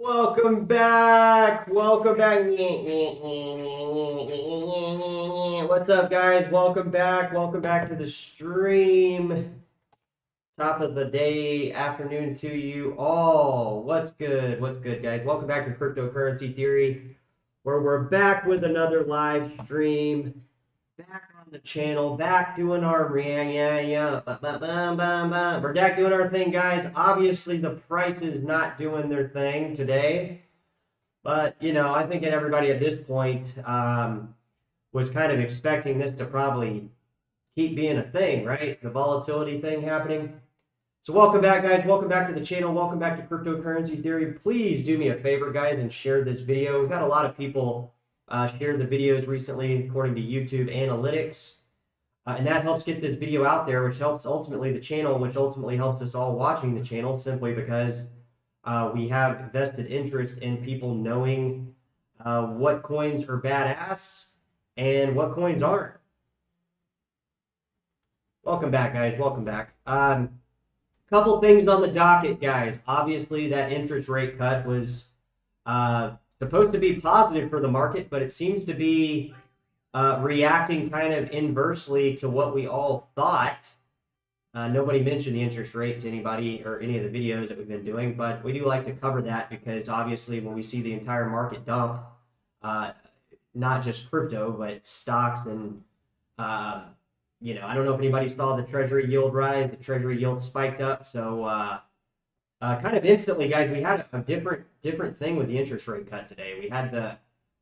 Welcome back. Welcome back. What's up, guys? Welcome back. Welcome back to the stream. Top of the day, afternoon to you all. What's good? What's good, guys? Welcome back to Cryptocurrency Theory, where we're back with another live stream. Back on the channel, back doing our we're back doing our thing, guys. Obviously, the price is not doing their thing today, but I think everybody at this point was kind of expecting this to probably keep being a thing, right? The volatility thing happening. So welcome back, guys. Welcome back to the channel. Welcome back to Cryptocurrency Theory. Please do me a favor, guys, and share this video. We've had a lot of people shared the videos recently according to YouTube analytics, and that helps get this video out there, which helps ultimately the channel, which ultimately helps us all watching the channel, simply because we have vested interest in people knowing what coins are badass and what coins aren't. Welcome back, guys. Welcome back. Couple things on the docket, guys. Obviously, that interest rate cut was supposed to be positive for the market, but it seems to be reacting kind of inversely to what we all thought. Nobody mentioned the interest rate to anybody or any of the videos that we've been doing, but we do like to cover that because obviously when we see the entire market dump, not just crypto, but stocks and, I don't know if anybody saw the Treasury yield rise. The Treasury yield spiked up, so kind of instantly, guys, we had a different thing with the interest rate cut today.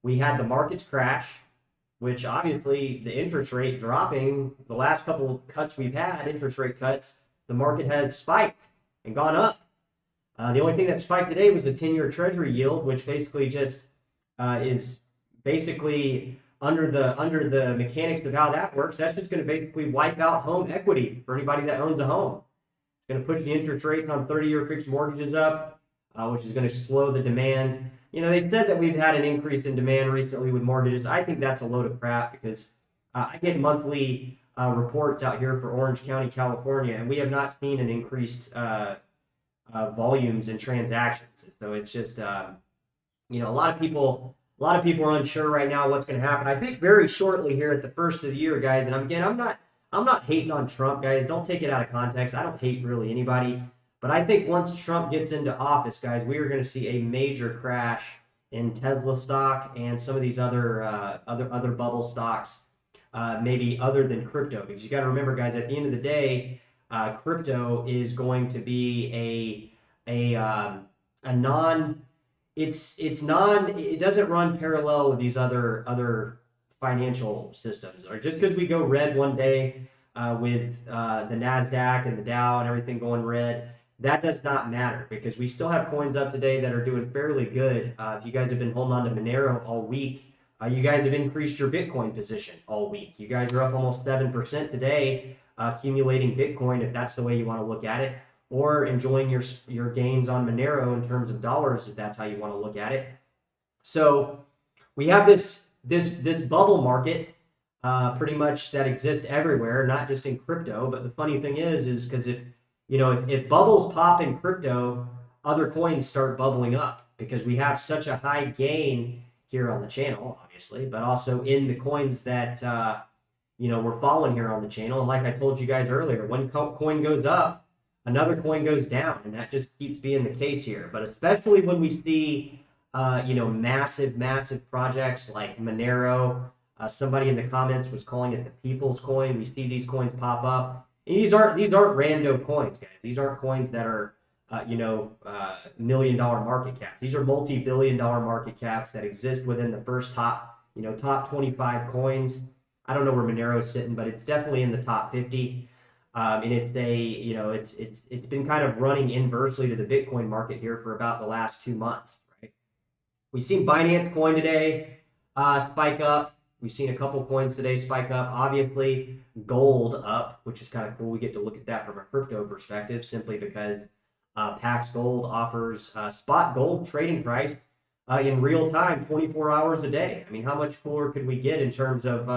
We had the markets crash, which obviously the interest rate dropping. The last couple of cuts we've had, interest rate cuts, the market has spiked and gone up. The only thing that spiked today was the 10-year Treasury yield, which basically just is basically under the mechanics of how that works. That's just going to basically wipe out home equity for anybody that owns a home. Going to push the interest rates on 30-year fixed mortgages up, which is going to slow the demand. They said that we've had an increase in demand recently with mortgages. I think that's a load of crap because I get monthly reports out here for Orange County, California, and we have not seen an increased volumes in transactions. So it's just, a lot of people are unsure right now what's going to happen. I think very shortly here at the first of the year, guys, and again, I'm not hating on Trump, guys. Don't take it out of context. I don't hate really anybody. But I think once Trump gets into office, guys, we are going to see a major crash in Tesla stock and some of these other bubble stocks, maybe other than crypto. Because you got to remember, guys, at the end of the day, crypto is going to be it doesn't run parallel with these other financial systems. Or just because we go red one day with the NASDAQ and the Dow and everything going red, that does not matter because we still have coins up today that are doing fairly good. If you guys have been holding on to Monero all week, you guys have increased your Bitcoin position all week. You guys are up almost 7% today, accumulating Bitcoin if that's the way you want to look at it, or enjoying your gains on Monero in terms of dollars if that's how you want to look at it. So we have this bubble market pretty much that exists everywhere, not just in crypto. But the funny thing is because if bubbles pop in crypto, other coins start bubbling up because we have such a high gain here on the channel, obviously, but also in the coins that we're following here on the channel. And like I told you guys earlier, one coin goes up, another coin goes down, and that just keeps being the case here. But especially when we see massive projects like Monero. Somebody in the comments was calling it the people's coin. We see these coins pop up. And these aren't rando coins, guys. These aren't coins that are million-dollar market caps. These are multi-billion-dollar market caps that exist within the first top 25 coins. I don't know where Monero is sitting, but it's definitely in the top 50. And it's it's been kind of running inversely to the Bitcoin market here for about the last 2 months, right? We've seen Binance Coin today spike up. We've seen a couple coins today spike up. Obviously, gold up, which is kind of cool. We get to look at that from a crypto perspective, simply because Pax Gold offers spot gold trading price in real time, 24 hours a day. I mean, how much cooler could we get in terms of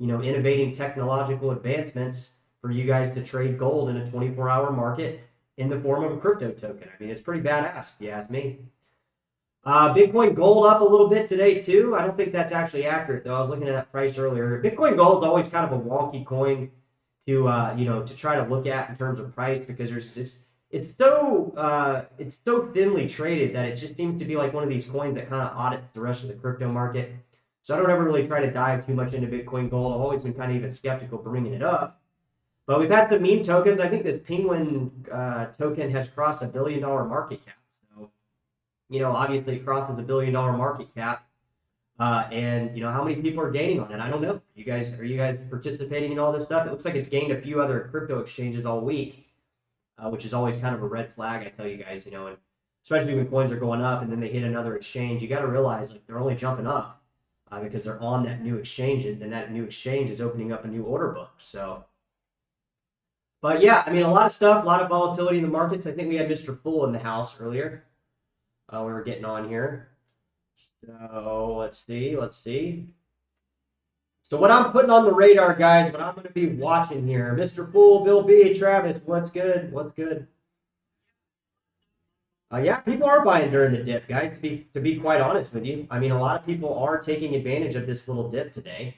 innovating technological advancements for you guys to trade gold in a 24-hour market in the form of a crypto token? I mean, it's pretty badass, if you ask me. Bitcoin Gold up a little bit today too. I don't think that's actually accurate though. I was looking at that price earlier. Bitcoin Gold is always kind of a wonky coin to try to look at in terms of price, because there's just it's so thinly traded that it just seems to be like one of these coins that kind of audits the rest of the crypto market. So I don't ever really try to dive too much into Bitcoin Gold. I've always been kind of even skeptical bringing it up. But we've had some meme tokens. I think this Penguin token has crossed $1 billion market cap. Obviously it crosses $1 billion market cap. And how many people are gaining on it? I don't know. Are you guys participating in all this stuff? It looks like it's gained a few other crypto exchanges all week, which is always kind of a red flag, I tell you guys, and especially when coins are going up and then they hit another exchange. You got to realize like they're only jumping up because they're on that new exchange, and that new exchange is opening up a new order book. So, but yeah, I mean, a lot of stuff, a lot of volatility in the markets. I think we had Mr. Fool in the house earlier. We were getting on here. So let's see. So what I'm putting on the radar, guys, what I'm going to be watching here, Mr. Fool, Bill B, Travis, what's good? Yeah, people are buying during the dip, guys, to be quite honest with you. I mean, a lot of people are taking advantage of this little dip today.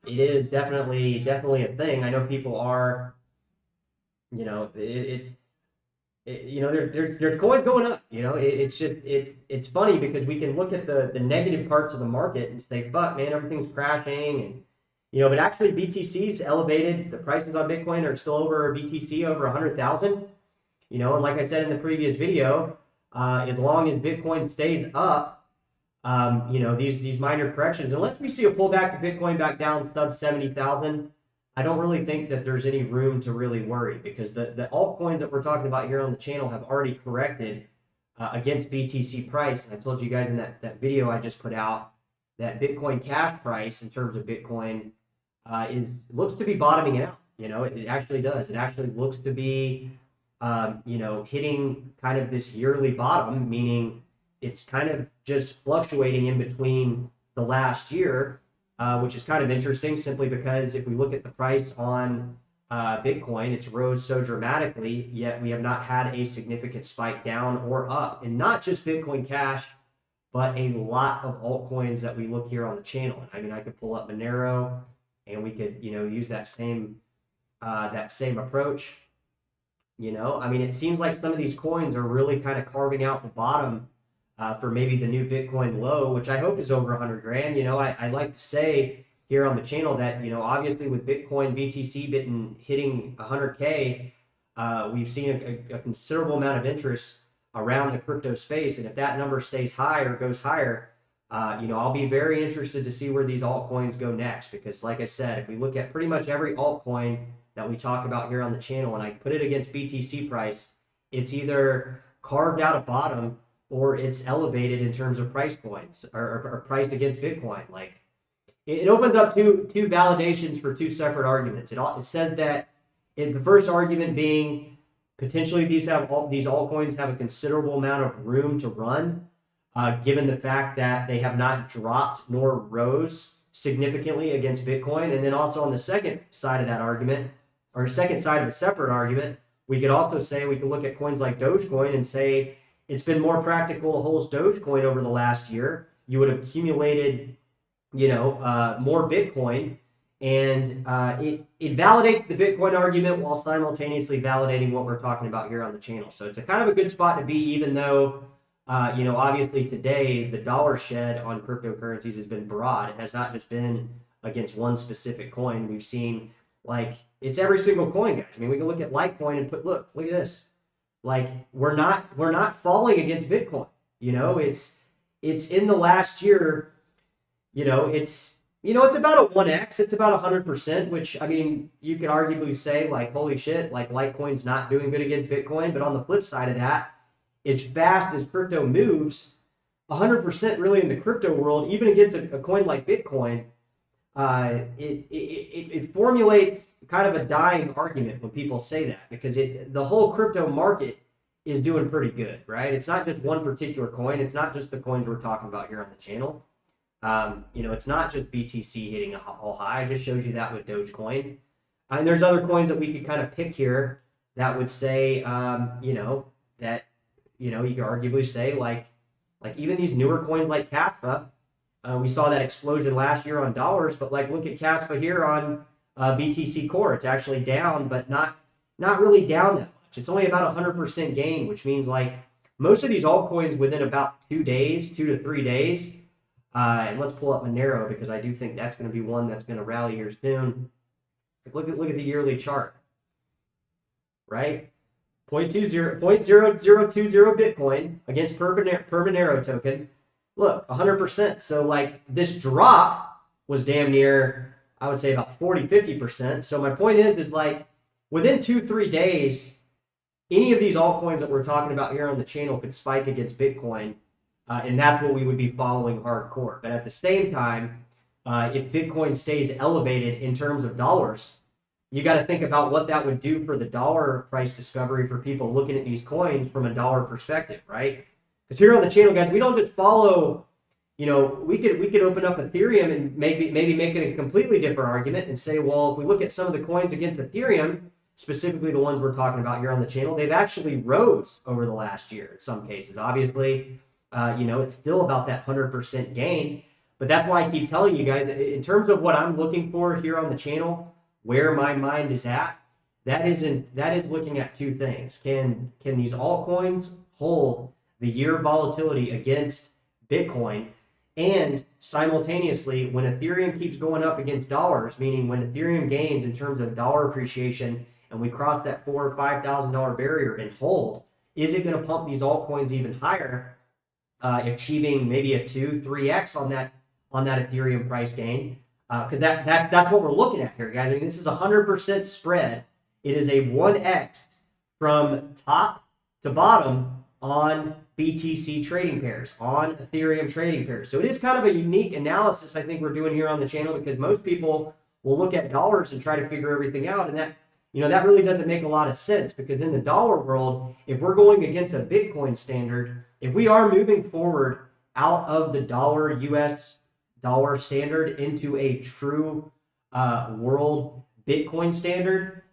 It is definitely a thing. I know people are, there's coins going up. It's funny because we can look at the negative parts of the market and say, fuck, man, everything's crashing, and but actually BTC's elevated. The prices on Bitcoin are still over BTC over 100,000. And like I said in the previous video, as long as Bitcoin stays up, these minor corrections, unless we see a pullback to Bitcoin back down sub 70,000. I don't really think that there's any room to really worry, because the altcoins that we're talking about here on the channel have already corrected against BTC price. And I told you guys in that video I just put out that Bitcoin Cash price in terms of Bitcoin looks to be bottoming out. It actually does. It actually looks to be hitting kind of this yearly bottom, meaning it's kind of just fluctuating in between the last year. Which is kind of interesting, simply because if we look at the price on Bitcoin, it's rose so dramatically, yet we have not had a significant spike down or up. And not just Bitcoin Cash, but a lot of altcoins that we look here on the channel. I mean, I could pull up Monero, and we could, use that same approach. I mean, it seems like some of these coins are really kind of carving out the bottom for maybe the new Bitcoin low, which I hope is over 100 grand. I like to say here on the channel that, obviously with Bitcoin BTC hitting 100K, we've seen a considerable amount of interest around the crypto space. And if that number stays high or goes higher, I'll be very interested to see where these altcoins go next. Because like I said, if we look at pretty much every altcoin that we talk about here on the channel, and I put it against BTC price, it's either carved out a bottom or it's elevated in terms of price points or priced against Bitcoin. Like it opens up two validations for two separate arguments. It says that in the first argument being potentially these altcoins have a considerable amount of room to run, given the fact that they have not dropped nor rose significantly against Bitcoin. And then also on the second side of that argument, or second side of a separate argument, we could also say, we could look at coins like Dogecoin and say, it's been more practical to hold Dogecoin over the last year. You would have accumulated, more Bitcoin, and it validates the Bitcoin argument while simultaneously validating what we're talking about here on the channel. So it's a kind of a good spot to be, even though, obviously today the dollar shed on cryptocurrencies has been broad. It has not just been against one specific coin. We've seen Like, it's every single coin, guys. I mean, we can look at Litecoin and look at this. Like, we're not falling against Bitcoin. You know, it's in the last year, you know, it's about a 1x, it's about 100%, which, I mean, you could arguably say, like, holy shit, like, Litecoin's not doing good against Bitcoin. But on the flip side of that, as fast as crypto moves, 100% really in the crypto world, even against a coin like Bitcoin, it formulates kind of a dying argument when people say that, because the whole crypto market is doing pretty good, right? It's not just one particular coin. It's not just the coins we're talking about here on the channel. You know, it's not just BTC hitting a all high. I just showed you that with Dogecoin. And there's other coins that we could kind of pick here that would say, you know, that, you know, you could arguably say like even these newer coins like Caspa. We saw that explosion last year on dollars, but like, look at Caspa here on BTC Core. It's actually down, but not really down that much. It's only about 100% gain, which means like most of these altcoins within about 2 to 3 days. And let's pull up Monero, because I do think that's going to be one that's going to rally here soon. Look at the yearly chart, right? 0.0020 Bitcoin against per Monero token. Look, 100%. So like, this drop was damn near, I would say, about 40-50%. So my point is like, within 2-3 days, any of these altcoins that we're talking about here on the channel could spike against Bitcoin. And that's what we would be following hardcore. But at the same time, if Bitcoin stays elevated in terms of dollars, you got to think about what that would do for the dollar price discovery for people looking at these coins from a dollar perspective, right? Because here on the channel, guys, we don't just follow, you know, we could open up Ethereum and maybe make it a completely different argument and say, well, if we look at some of the coins against Ethereum, specifically the ones we're talking about here on the channel, they've actually rose over the last year in some cases. Obviously, you know, it's still about that 100% gain. But that's why I keep telling you guys, in terms of what I'm looking for here on the channel, where my mind is at, that is looking at two things. Can these altcoins hold the year volatility against Bitcoin? And simultaneously, when Ethereum keeps going up against dollars, meaning when Ethereum gains in terms of dollar appreciation and we cross that $4,000 or $5,000 barrier and hold, is it going to pump these altcoins even higher, achieving maybe a 2-3x on that Ethereum price gain? Because that's what we're looking at here, guys. I mean, this is 100% spread. It is a 1x from top to bottom on BTC trading pairs, on Ethereum trading pairs. So it is kind of a unique analysis I think we're doing here on the channel, because most people will look at dollars and try to figure everything out, and that, you know, that really doesn't make a lot of sense, because in the dollar world, if we're going against a Bitcoin standard, if we are moving forward out of the dollar US dollar standard into a true world Bitcoin standard,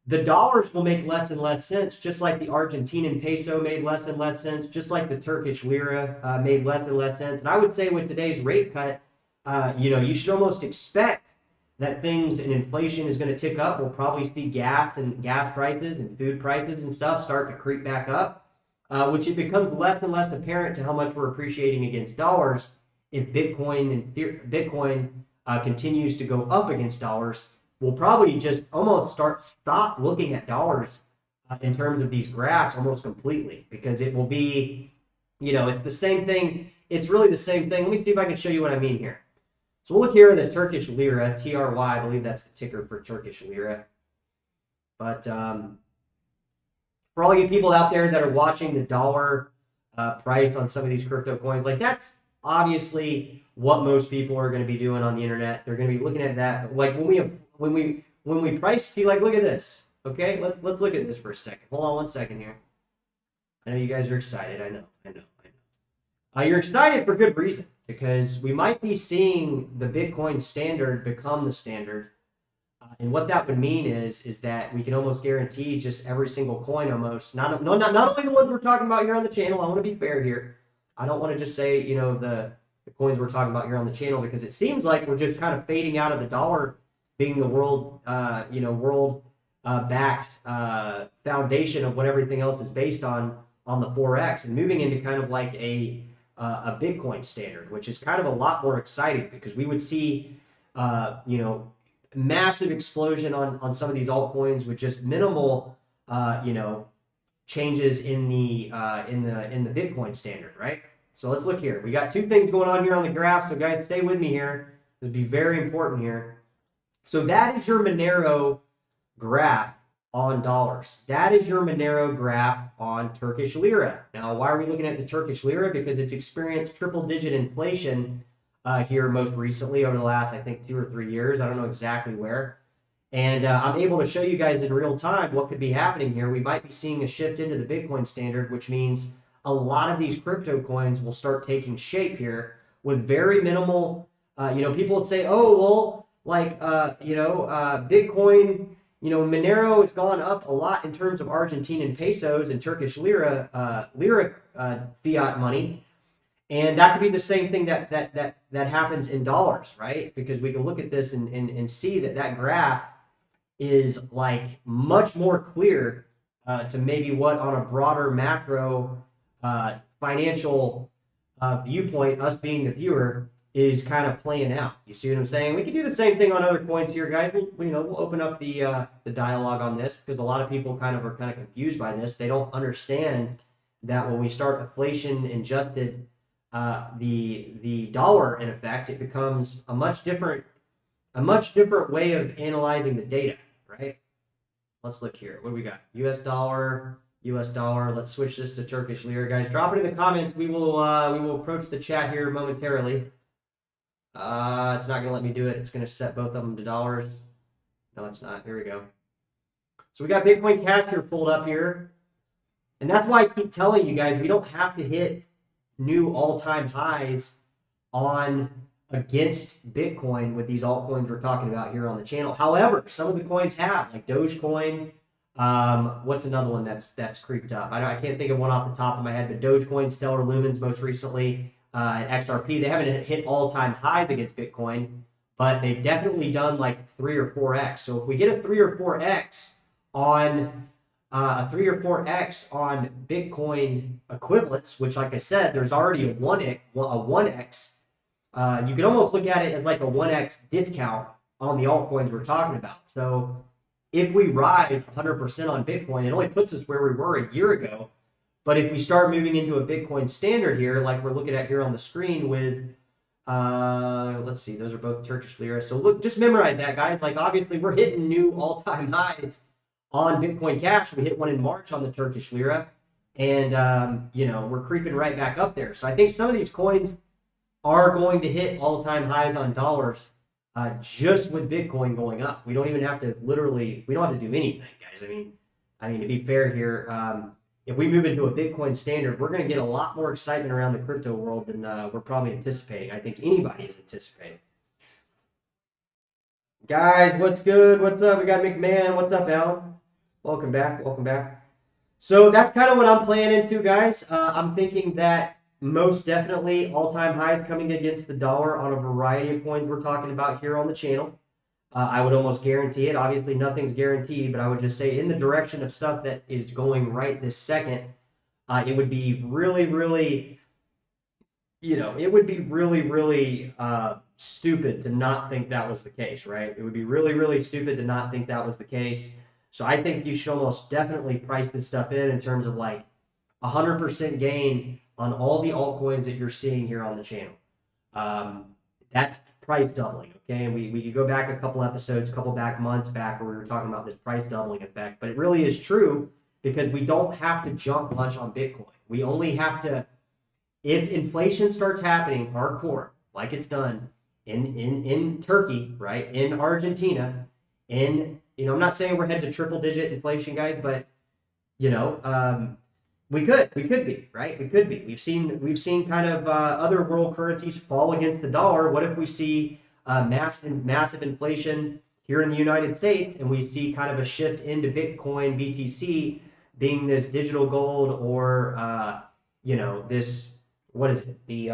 the dollars will make less and less sense, just like the Argentinian peso made less and less sense, just like the Turkish lira made less and less sense. And I would say with today's rate cut, you know, you should almost expect that things and inflation is going to tick up. We'll probably see gas prices and food prices and stuff start to creep back up, which it becomes less and less apparent to how much we're appreciating against dollars if Bitcoin continues to go up against dollars. We'll probably just almost stop looking at dollars in terms of these graphs almost completely, because it will be, you know, it's the same thing. It's really the same thing. Let me see if I can show you what I mean here. So we'll look here at the Turkish lira, TRY, I believe that's the ticker for Turkish lira. But for all you people out there that are watching the dollar price on some of these crypto coins, like, that's obviously what most people are going to be doing on the internet. They're going to be looking at that. But like, when we price, see, like, look at this. Okay, let's look at this for a second. Hold on one second here. I know you guys are excited. I know. You're excited for good reason, because we might be seeing the Bitcoin standard become the standard. And what that would mean is that we can almost guarantee just every single coin almost, not only the ones we're talking about here on the channel. I want to be fair here. I don't want to just say, you know, the coins we're talking about here on the channel, because it seems like we're just kind of fading out of the dollar being the world, backed foundation of what everything else is based on the Forex, and moving into kind of like a Bitcoin standard, which is kind of a lot more exciting, because we would see, you know, massive explosion on some of these altcoins with just minimal, changes in the Bitcoin standard, right? So let's look here. We got two things going on here on the graph. So guys, stay with me here. This will be very important here. So that is your Monero graph on dollars. That is your Monero graph on Turkish lira. Now, why are we looking at the Turkish lira? Because it's experienced triple-digit inflation here most recently over the last, I think, 2 or 3 years. I don't know exactly where. And I'm able to show you guys in real time what could be happening here. We might be seeing a shift into the Bitcoin standard, which means a lot of these crypto coins will start taking shape here with very minimal, people would say, oh, well, Bitcoin, Monero has gone up a lot in terms of Argentinian pesos and Turkish lira, fiat money. And that could be the same thing that happens in dollars, right? Because we can look at this and see that graph is like much more clear to maybe what on a broader macro financial viewpoint, us being the viewer, is kind of playing out. You see what I'm saying? We can do the same thing on other coins here, guys. We'll open up the dialogue on this because a lot of people are kind of confused by this. They don't understand that when we start inflation adjusted the dollar in effect, it becomes a much different way of analyzing the data, right? Let's look here. What do we got? US dollar. Let's switch this to Turkish lira, guys. Drop it in the comments. We will approach the chat here momentarily. It's not gonna let me do it. It's gonna set both of them to dollars. No, it's not. Here we go. So we got Bitcoin Cash here pulled up here, and that's why I keep telling you guys we don't have to hit new all-time highs against Bitcoin with these altcoins we're talking about here on the channel. However, some of the coins have, like Dogecoin. What's another one that's creeped up? I can't think of one off the top of my head, but Dogecoin, Stellar Lumens most recently, and XRP, they haven't hit all-time highs against Bitcoin, but they've definitely done like 3 or 4x. So if we get a 3 or 4x on Bitcoin equivalents, which, like I said, there's already a 1x. You could almost look at it as like a 1x discount on the altcoins we're talking about. So if we rise 100% on Bitcoin, it only puts us where we were a year ago. But if we start moving into a Bitcoin standard here, like we're looking at here on the screen with, let's see, those are both Turkish lira. So look, just memorize that, guys. Like obviously we're hitting new all-time highs on Bitcoin Cash. We hit one in March on the Turkish lira, and we're creeping right back up there. So I think some of these coins are going to hit all-time highs on dollars just with Bitcoin going up. We don't even have to we don't have to do anything, guys. I mean to be fair here, if we move into a Bitcoin standard, we're going to get a lot more excitement around the crypto world than we're probably anticipating. I think anybody is anticipating. Guys, what's good? What's up? We got McMahon. What's up, Alan? Welcome back. So that's kind of what I'm playing into, guys. I'm thinking that most definitely all-time highs coming against the dollar on a variety of coins we're talking about here on the channel. I would almost guarantee it. Obviously, nothing's guaranteed, but I would just say in the direction of stuff that is going right this second, it would be really, really, stupid to not think that was the case, right? It would be really, really stupid to not think that was the case. So I think you should almost definitely price this stuff in terms of like 100% gain on all the altcoins that you're seeing here on the channel. That's price doubling, okay? And we could go back a couple episodes, months back where we were talking about this price doubling effect, but it really is true because we don't have to jump much on Bitcoin. We only have to, if inflation starts happening hardcore, like it's done in Turkey, right? In Argentina, I'm not saying we're headed to triple digit inflation, guys, but we could be, right? We could be. We've seen kind of other world currencies fall against the dollar. What if we see massive inflation here in the United States and we see kind of a shift into Bitcoin, BTC being this digital gold or this, what is it? The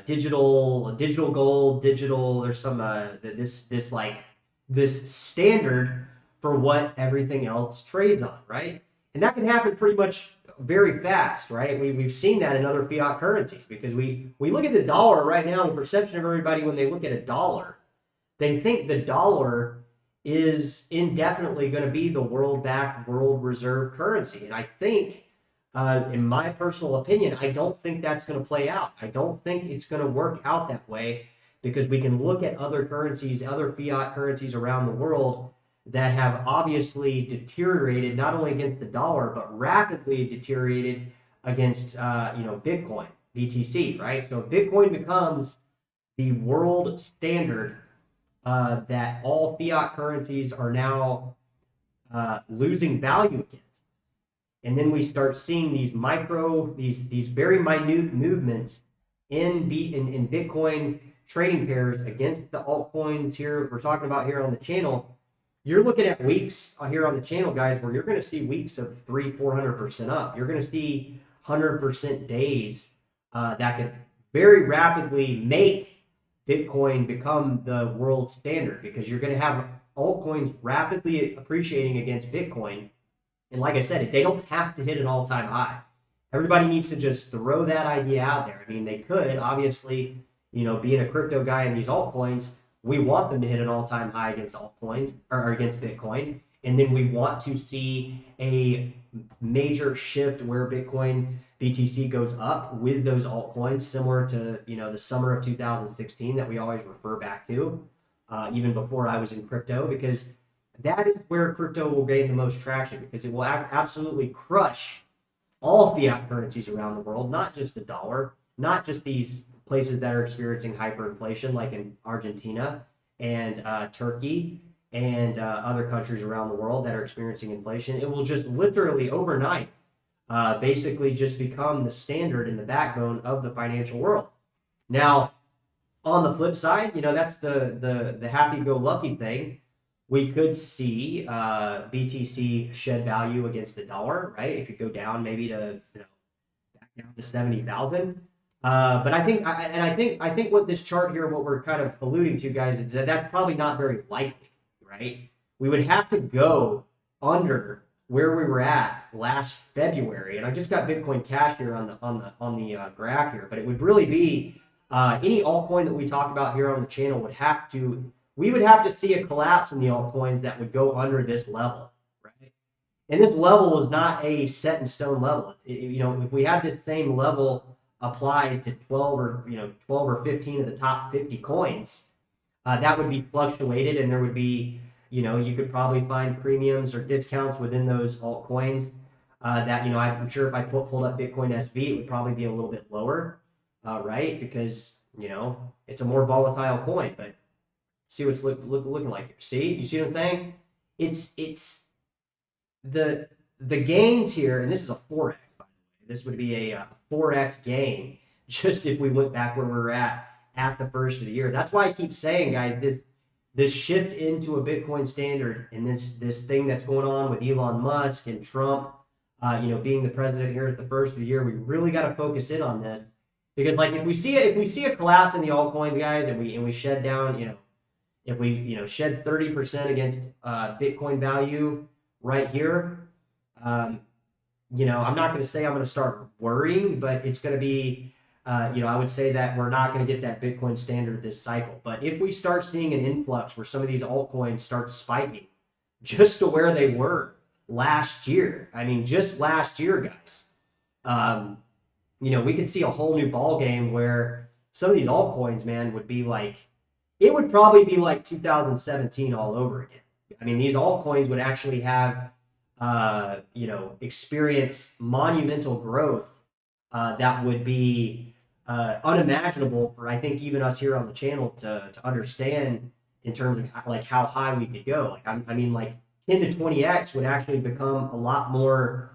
digital gold, there's some this standard for what everything else trades on, right? And that can happen pretty much very fast, right? We've seen that in other fiat currencies because we look at the dollar right now, the perception of everybody when they look at a dollar, they think the dollar is indefinitely going to be the world-backed, world reserve currency. And I think, in my personal opinion, I don't think that's going to play out. I don't think it's going to work out that way because we can look at other currencies, other fiat currencies around the world that have obviously deteriorated not only against the dollar, but rapidly deteriorated against, Bitcoin, BTC, right? So Bitcoin becomes the world standard that all fiat currencies are now losing value against. And then we start seeing these very minute movements in Bitcoin trading pairs against the altcoins here we're talking about here on the channel. You're looking at weeks here on the channel, guys, where you're going to see weeks of 300-400% up. You're going to see 100% days that could very rapidly make Bitcoin become the world standard because you're going to have altcoins rapidly appreciating against Bitcoin. And like I said, they don't have to hit an all-time high. Everybody needs to just throw that idea out there. I mean, they could, obviously, being a crypto guy in these altcoins, we want them to hit an all-time high against altcoins or against Bitcoin. And then we want to see a major shift where Bitcoin BTC goes up with those altcoins, similar to, the summer of 2016 that we always refer back to, even before I was in crypto, because that is where crypto will gain the most traction because it will absolutely crush all fiat currencies around the world, not just the dollar, not just these places that are experiencing hyperinflation like in Argentina and Turkey and other countries around the world that are experiencing inflation. It will just literally overnight basically just become the standard and the backbone of the financial world. Now, on the flip side, that's the happy-go-lucky thing. We could see BTC shed value against the dollar, right? It could go down maybe to back down to 70,000. But I think what this chart here, what we're kind of alluding to, guys, is that that's probably not very likely, right? We would have to go under where we were at last February, and I just got Bitcoin Cash here on the graph here, but it would really be any altcoin that we talk about here on the channel we would have to see a collapse in the altcoins that would go under this level, right? And this level is not a set in stone level. If we had this same level applied to 12 or 15 of the top 50 coins, that would be fluctuated, and there would be, you could probably find premiums or discounts within those altcoins that, I'm sure if I pulled up Bitcoin SV, it would probably be a little bit lower, right? Because, it's a more volatile coin, but see what's looking like here. You see what I'm saying? It's the gains here, and this is a 4x, by the way. This would be a 4x gain just if we went back where we were at the first of the year. That's why I keep saying, guys, this shift into a Bitcoin standard and this thing that's going on with Elon Musk and Trump, being the president here at the first of the year, we really got to focus in on this because, like, if we see a collapse in the altcoins, guys, and we shed down, if we shed 30% against Bitcoin value right here, I'm not going to say I'm going to start worrying, but it's going to be, I would say that we're not going to get that Bitcoin standard this cycle. But if we start seeing an influx where some of these altcoins start spiking just to where they were last year, just last year, guys, we could see a whole new ball game where some of these altcoins, man, would be like, it would probably be like 2017 all over again. These altcoins would actually have, experience monumental growth that would be unimaginable for, I think, even us here on the channel to understand in terms of like how high we could go. Like 10 to 20x would actually become a lot more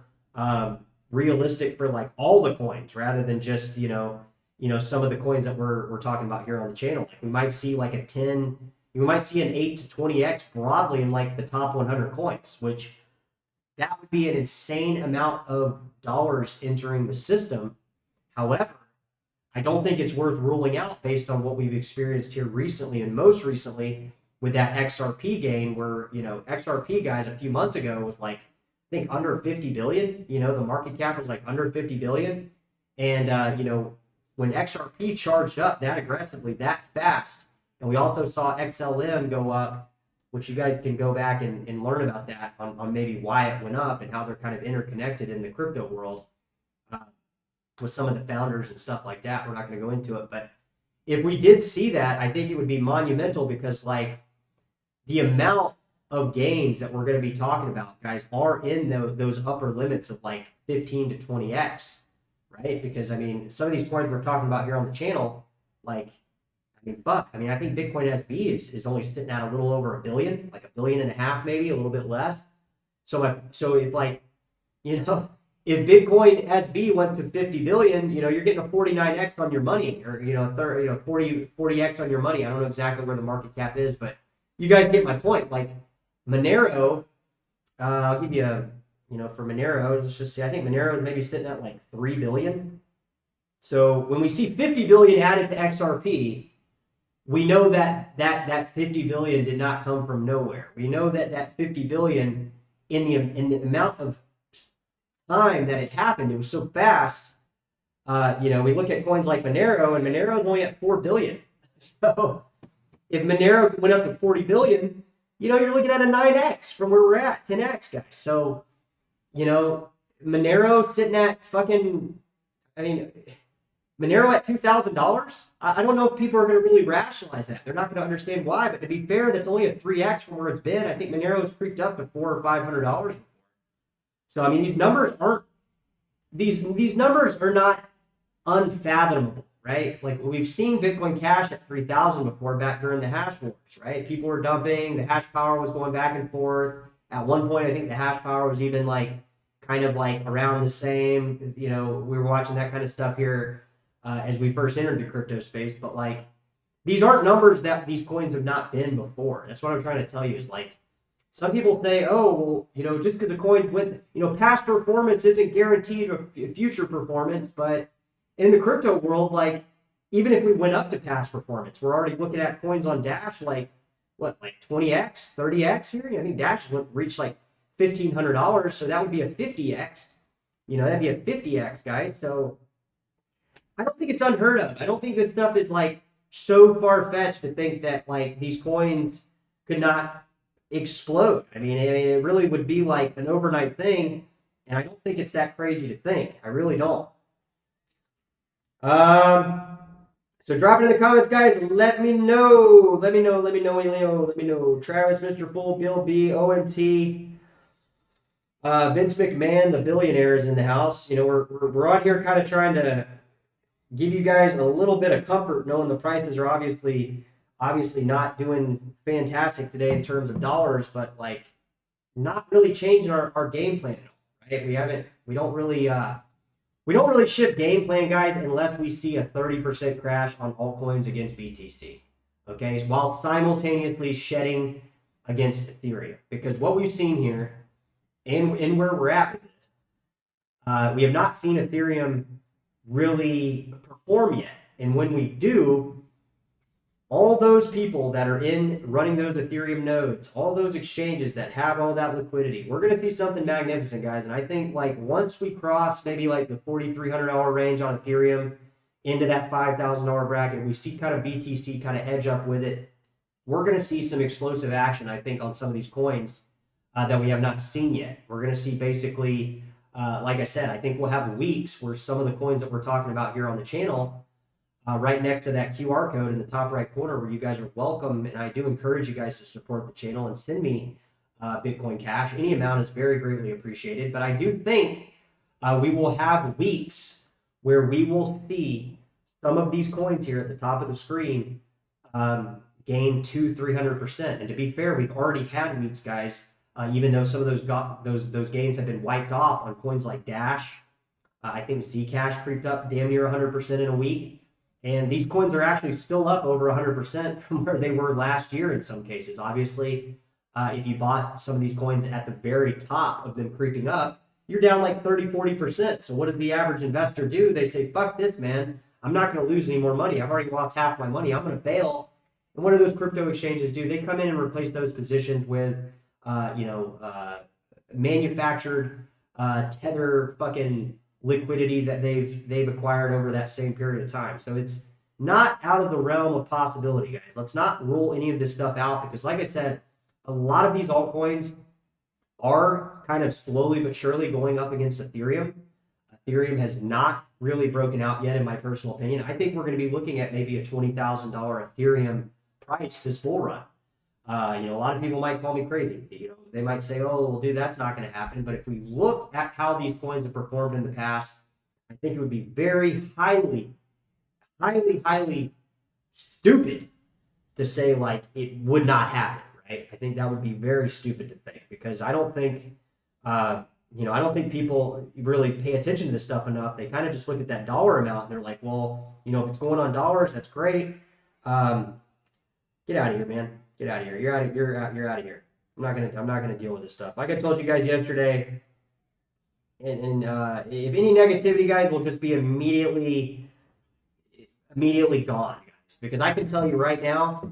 realistic for like all the coins rather than just some of the coins that we're talking about here on the channel. Like we might see like we might see an 8 to 20x broadly in like the top 100 coins, which that would be an insane amount of dollars entering the system. However, I don't think it's worth ruling out based on what we've experienced here recently, and most recently with that XRP gain where, XRP, guys, a few months ago was like think under 50 billion. You know, the market cap was like under 50 billion. And, you know, when XRP charged up that aggressively, that fast, and we also saw XLM go up, which you guys can go back and learn about that on maybe why it went up and how they're kind of interconnected in the crypto world with some of the founders and stuff like that. We're not going to go into it. But if we did see that, I think it would be monumental because, like, the amount of gains that we're going to be talking about, guys, are in those upper limits of like 15 to 20x, right? Because, I mean, some of these coins we're talking about here on the channel, like, I mean, fuck. I mean, I think Bitcoin SB is only sitting at a little over a billion, like $1.5 billion, maybe a little bit less. So if, like, you know, if Bitcoin SB went to 50 billion, you know, you're getting a 49x on your money, or, you know, 40x on your money. I don't know exactly where the market cap is, but you guys get my point. Like Monero, I'll give you a, you know, for Monero, let's just say, I think Monero is maybe sitting at like 3 billion. So when we see 50 billion added to XRP, we know that 50 billion did not come from nowhere. We know that 50 billion in the amount of time that it happened, it was so fast. You know, we look at coins like Monero, and Monero is only at 4 billion. So if Monero went up to 40 billion, you know, you're looking at a 9x from where we're at, 10x, guys. So, you know, Monero sitting at fucking, I mean, Monero at $2,000. I don't know if people are going to really rationalize that. They're not going to understand why. But to be fair, that's only a 3x from where it's been. I think Monero's creeped up to $400 or $500. So I mean, these numbers aren't these numbers are not unfathomable, right? Like we've seen Bitcoin Cash at 3,000 before, back during the hash wars, right? People were dumping, the hash power was going back and forth. At one point, I think the hash power was even like kind of like around the same. You know, we were watching that kind of stuff here as we first entered the crypto space. But like, these aren't numbers that these coins have not been before. That's what I'm trying to tell you is like, some people say, oh, well, you know, just because the coins went, you know, past performance isn't guaranteed of future performance. But in the crypto world, like, even if we went up to past performance, we're already looking at coins on Dash, like, what, like 20x, 30x here? I think Dash reached like $1,500. So that would be a 50x. You know, that'd be a 50x, guys. So I don't think it's unheard of. I don't think this stuff is like so far-fetched to think that like these coins could not explode. I mean, it really would be like an overnight thing, and I don't think it's that crazy to think. I really don't. So drop it in the comments, guys. Let me know. Travis, Mr. Bull, Bill B, OMT, Vince McMahon, the billionaire, is in the house. You know, we're on here kind of trying to give you guys a little bit of comfort, knowing the prices are obviously not doing fantastic today in terms of dollars, but like not really changing our game plan at all, right? We don't really shift game plan, guys, unless we see a 30% crash on altcoins against BTC, okay? While simultaneously shedding against Ethereum. Because what we've seen here and where we're at with this, we have not seen Ethereum really perform yet. And when we do, all those people that are running those Ethereum nodes, all those exchanges that have all that liquidity, we're going to see something magnificent, guys. And I think like once we cross maybe like the $4,300 range on Ethereum into that $5,000 bracket, we see kind of BTC kind of edge up with it. We're going to see some explosive action, I think, on some of these coins that we have not seen yet. We're going to see basically, like I said, I think we'll have weeks where some of the coins that we're talking about here on the channel, right next to that QR code in the top right corner, where you guys are welcome. And I do encourage you guys to support the channel and send me Bitcoin Cash. Any amount is very greatly appreciated. But I do think we will have weeks where we will see some of these coins here at the top of the screen gain 200-300%. And to be fair, we've already had weeks, guys, even though some of those gains have been wiped off on coins like Dash. I think ZCASH creeped up damn near 100% in a week. And these coins are actually still up over 100% from where they were last year in some cases. Obviously, if you bought some of these coins at the very top of them creeping up, you're down like 30-40%. So what does the average investor do? They say, fuck this, man. I'm not going to lose any more money. I've already lost half my money. I'm going to bail. And what do those crypto exchanges do? They come in and replace those positions with, manufactured tether fucking liquidity that they've acquired over that same period of time. So it's not out of the realm of possibility, guys. Let's not rule any of this stuff out because, like I said, a lot of these altcoins are kind of slowly but surely going up against Ethereum. Ethereum has not really broken out yet, in my personal opinion. I think we're going to be looking at maybe a $20,000 Ethereum price this bull run. A lot of people might call me crazy. They might say, "Oh, well, dude, that's not going to happen." But if we look at how these coins have performed in the past, I think it would be very highly, highly, highly stupid to say like it would not happen. Right? I think that would be very stupid to think because I don't think, I don't think people really pay attention to this stuff enough. They kind of just look at that dollar amount and they're like, well, if it's going on dollars, that's great. Get out of here, man. Get out of here. You're out of here. I'm not gonna deal with this stuff. Like I told you guys yesterday, and if any negativity, guys, will just be immediately gone, guys. Because I can tell you right now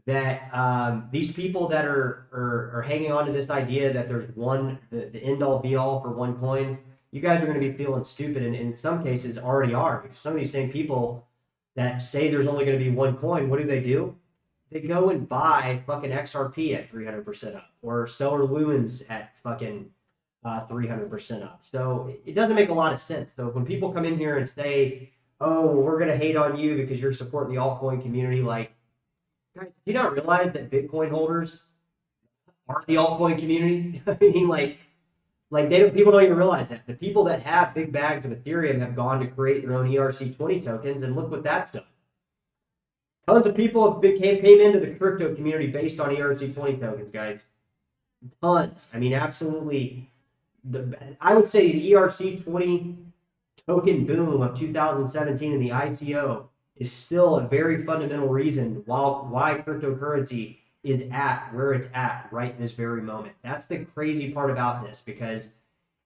that these people that are hanging on to this idea that there's the end all be all for one coin, you guys are going to be feeling stupid, and in some cases already are, because some of these same people that say there's only going to be one coin, what do? They go and buy fucking XRP at 300% up, or Stellar Lumens at fucking 300% up. So it doesn't make a lot of sense. So when people come in here and say, "Oh, well, we're going to hate on you because you're supporting the altcoin community," like, guys, do you not realize that Bitcoin holders are the altcoin community? I mean, people don't even realize that. The people that have big bags of Ethereum have gone to create their own ERC20 tokens, and look what that's done. Tons of people came into the crypto community based on ERC20 tokens, guys. Tons. I mean, absolutely. I would say the ERC20 token boom of 2017 in the ICO is still a very fundamental reason why cryptocurrency is at where it's at right this very moment. That's the crazy part about this, because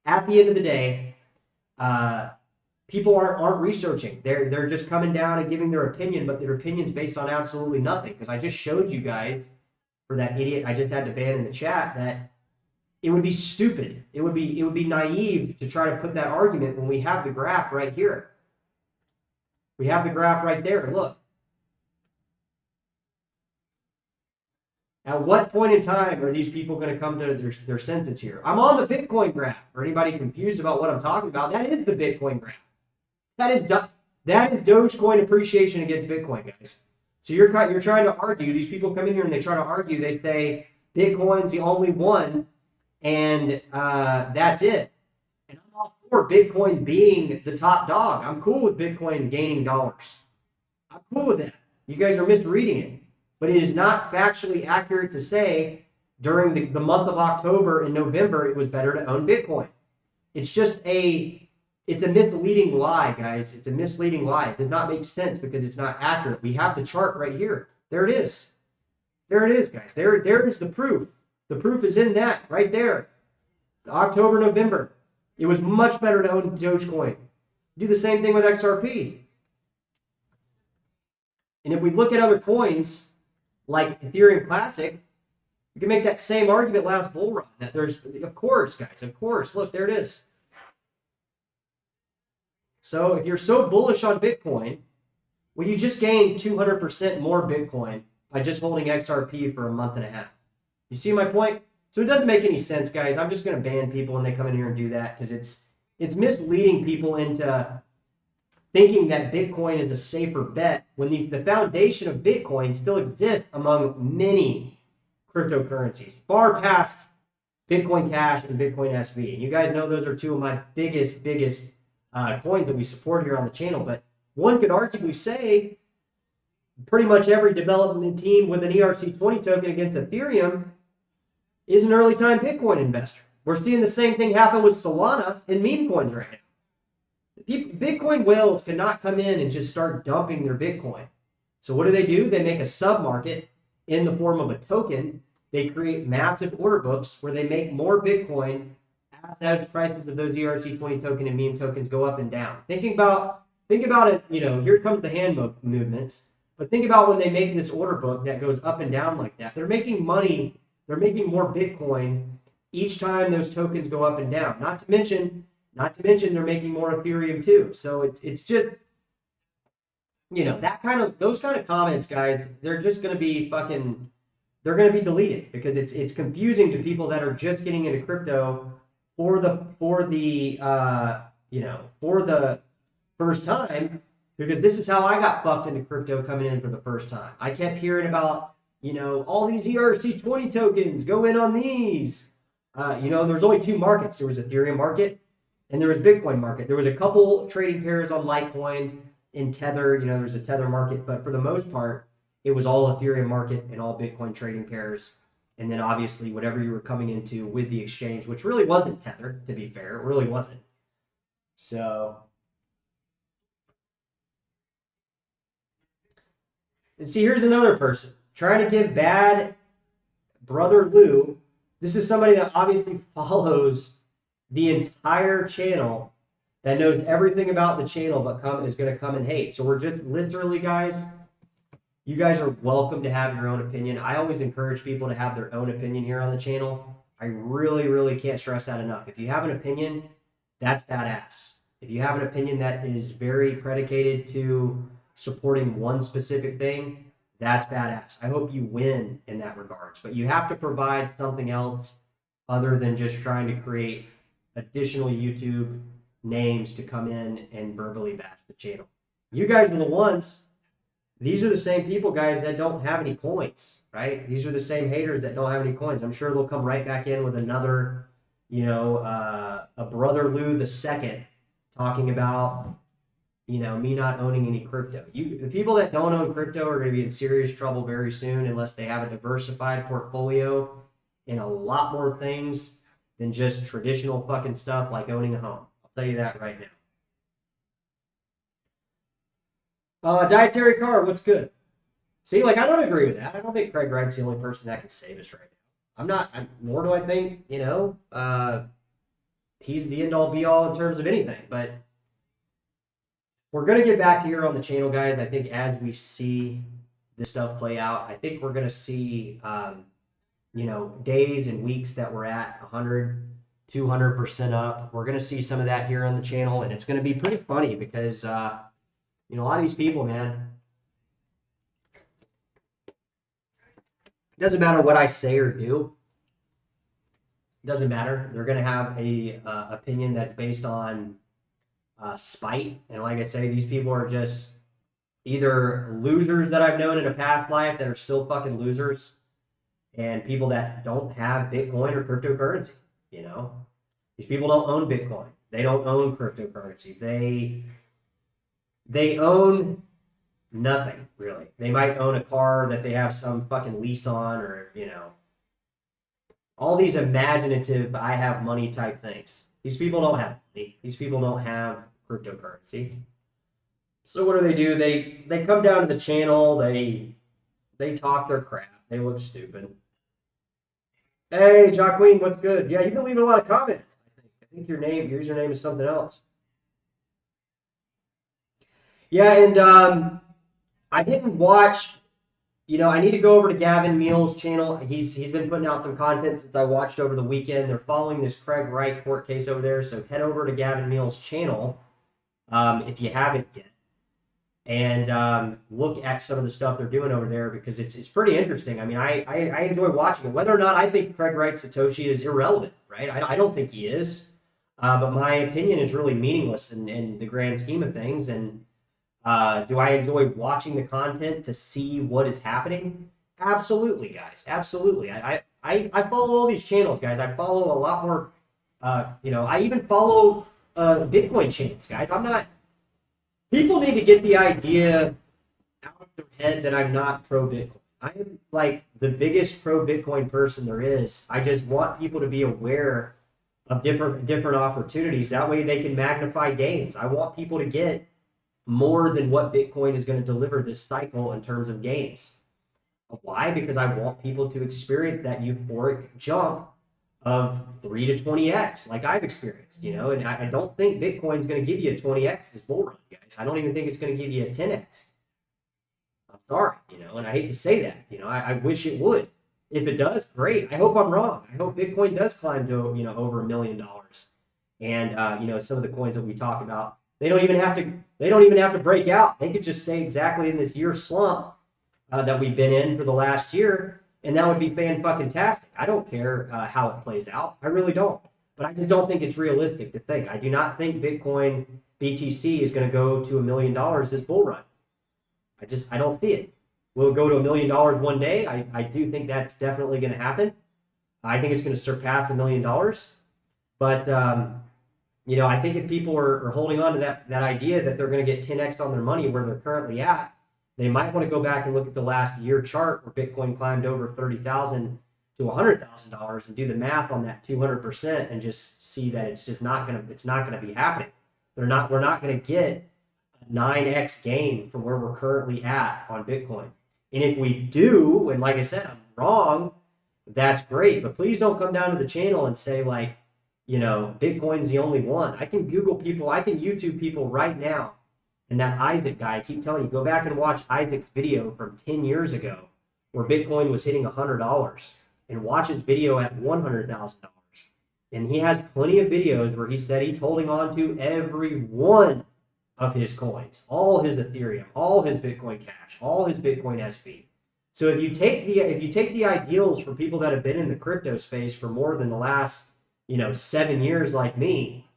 at the end of the day, people aren't researching. They're just coming down and giving their opinion, but their opinion's based on absolutely nothing. Because I just showed you guys, for that idiot I just had to ban in the chat, that it would be stupid. It would be naive to try to put that argument when we have the graph right here. We have the graph right there. Look. At what point in time are these people going to come to their senses here? I'm on the Bitcoin graph. For anybody confused about what I'm talking about, that is the Bitcoin graph. That is Dogecoin appreciation against Bitcoin, guys. So you're trying to argue. These people come in here and they try to argue. They say Bitcoin's the only one, and that's it. And I'm all for Bitcoin being the top dog. I'm cool with Bitcoin gaining dollars. I'm cool with that. You guys are misreading it. But it is not factually accurate to say during the month of October and November it was better to own Bitcoin. It's a misleading lie, guys. It's a misleading lie. It does not make sense because it's not accurate. We have the chart right here. There it is. There it is, guys. There is the proof. The proof is in that right there. October, November. It was much better to own Dogecoin. Do the same thing with XRP. And if we look at other coins, like Ethereum Classic, you can make that same argument last bull run. That there's, of course, guys, of course. Look, there it is. So if you're so bullish on Bitcoin, well, you just gained 200% more Bitcoin by just holding XRP for a month and a half. You see my point? So it doesn't make any sense, guys. I'm just going to ban people when they come in here and do that, because it's misleading people into thinking that Bitcoin is a safer bet when the foundation of Bitcoin still exists among many cryptocurrencies, far past Bitcoin Cash and Bitcoin SV. And you guys know those are two of my biggest coins that we support here on the channel. But one could arguably say pretty much every development team with an ERC20 token against Ethereum is an early time Bitcoin investor. We're seeing the same thing happen with Solana and meme coins right now. Bitcoin whales cannot come in and just start dumping their Bitcoin. So what do? They make a sub-market in the form of a token. They create massive order books where they make more Bitcoin as the prices of those ERC20 token and meme tokens go up and down. Think about it, here comes the hand movements, but think about when they make this order book that goes up and down like that. They're making money, they're making more Bitcoin each time those tokens go up and down. Not to mention they're making more Ethereum too. So it's just, you know, those kind of comments, guys, they're just going to be fucking, they're going to be deleted because it's confusing to people that are just getting into crypto for the first time, because this is how I got fucked into crypto coming in for the first time. I kept hearing about, you know, all these ERC20 tokens, go in on these. You know, there's only two markets. There was Ethereum market and there was Bitcoin market. There was a couple trading pairs on Litecoin and Tether. You know, there's a Tether market, but for the most part, it was all Ethereum market and all Bitcoin trading pairs. And then obviously whatever you were coming into with the exchange, which really wasn't Tether, to be fair. It really wasn't. So, and see, here's another person trying to give bad Brother Lou. This is somebody that obviously follows the entire channel, that knows everything about the channel, but is going to come and hate. So we're just literally, guys, you guys are welcome to have your own opinion. I always encourage people to have their own opinion here on the channel. I really, really can't stress that enough. If you have an opinion, that's badass. If you have an opinion that is very predicated to supporting one specific thing, that's badass. I hope you win in that regards, but you have to provide something else other than just trying to create additional YouTube names to come in and verbally bash the channel. You guys are the ones. These are the same people, guys, that don't have any coins, right? These are the same haters that don't have any coins. I'm sure they'll come right back in with another, you know, a Brother Lou the second talking about, you know, me not owning any crypto. The people that don't own crypto are going to be in serious trouble very soon unless they have a diversified portfolio in a lot more things than just traditional fucking stuff like owning a home. I'll tell you that right now. Dietary Car, what's good? See, like, I don't agree with that. I don't think Craig Wright's the only person that can save us right now. Nor do I think, you know, he's the end all be all in terms of anything, but we're going to get back to here on the channel, guys. I think as we see this stuff play out, I think we're going to see, you know, days and weeks that we're at 100, 200% up. We're going to see some of that here on the channel, and it's going to be pretty funny because, you know, a lot of these people, man, it doesn't matter what I say or do. It doesn't matter. They're going to have a opinion that's based on spite. And like I say, these people are just either losers that I've known in a past life that are still fucking losers, and people that don't have Bitcoin or cryptocurrency. You know, these people don't own Bitcoin. They don't own cryptocurrency. They own nothing, really. They might own a car that they have some fucking lease on, or, you know, all these imaginative I have money type things. These people don't have money. These people don't have cryptocurrency. So what do? They come down to the channel, they talk their crap. They look stupid. Hey, Jacqueline, what's good? Yeah, you've been leaving a lot of comments. I think your username is something else. Yeah, and I didn't watch, you know, I need to go over to Gavin Meal's channel. He's been putting out some content since I watched over the weekend. They're following this Craig Wright court case over there, so head over to Gavin Meal's channel if you haven't yet, and look at some of the stuff they're doing over there, because it's pretty interesting. I mean, I enjoy watching it. Whether or not I think Craig Wright Satoshi is irrelevant, right? I don't think he is, but my opinion is really meaningless in the grand scheme of things. And do I enjoy watching the content to see what is happening? Absolutely, guys. Absolutely. I follow all these channels, guys. I follow a lot more, you know, I even follow Bitcoin channels, guys. People need to get the idea out of their head that I'm not pro-Bitcoin. I am like the biggest pro-Bitcoin person there is. I just want people to be aware of different opportunities. That way they can magnify gains. I want people to get more than what Bitcoin is going to deliver this cycle in terms of gains. Why? Because I want people to experience that euphoric jump of 3 to 20x like I've experienced, you know, and I don't think Bitcoin's going to give you a 20x this bull run, guys. I don't even think it's going to give you a 10x. I'm sorry, you know, and I hate to say that, you know, I wish it would. If it does, great. I hope I'm wrong. I hope Bitcoin does climb to, you know, over $1 million. And you know, some of the coins that we talk about, they don't even have to break out. They could just stay exactly in this year slump that we've been in for the last year, and that would be fan-fucking-tastic. I don't care how it plays out. I really don't. But I just don't think it's realistic to think. I do not think Bitcoin BTC is going to go to $1 million this bull run. I don't see it. Will it go to $1 million one day? I do think that's definitely going to happen. I think it's going to surpass $1 million. But, you know, I think if people are holding on to that idea that they're going to get 10x on their money where they're currently at, they might want to go back and look at the last year chart where Bitcoin climbed over $30,000 to $100,000 and do the math on that 200% and just see that it's not going to be happening. We're not going to get a 9x gain from where we're currently at on Bitcoin. And if we do, and like I said, I'm wrong, that's great. But please don't come down to the channel and say like, you know, Bitcoin's the only one. I can Google people, I can YouTube people right now. And that Isaac guy, I keep telling you, go back and watch Isaac's video from 10 years ago where Bitcoin was hitting $100 and watch his video at $100,000. And he has plenty of videos where he said he's holding on to every one of his coins, all his Ethereum, all his Bitcoin Cash, all his Bitcoin SV. So if you take the ideals for people that have been in the crypto space for more than the last, you know, 7 years like me,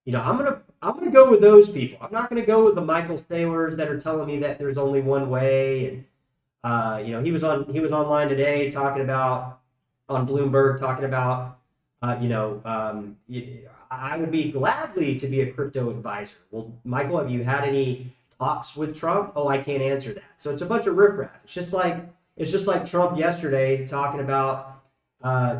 you know, I'm gonna go with those people. I'm not gonna go with the Michael Saylors that are telling me that there's only one way. And you know, he was online today talking about on Bloomberg talking about you know, I would be gladly to be a crypto advisor. Well, Michael, have you had any talks with Trump? Oh, I can't answer that. So it's a bunch of riffraff. It's just like Trump yesterday talking about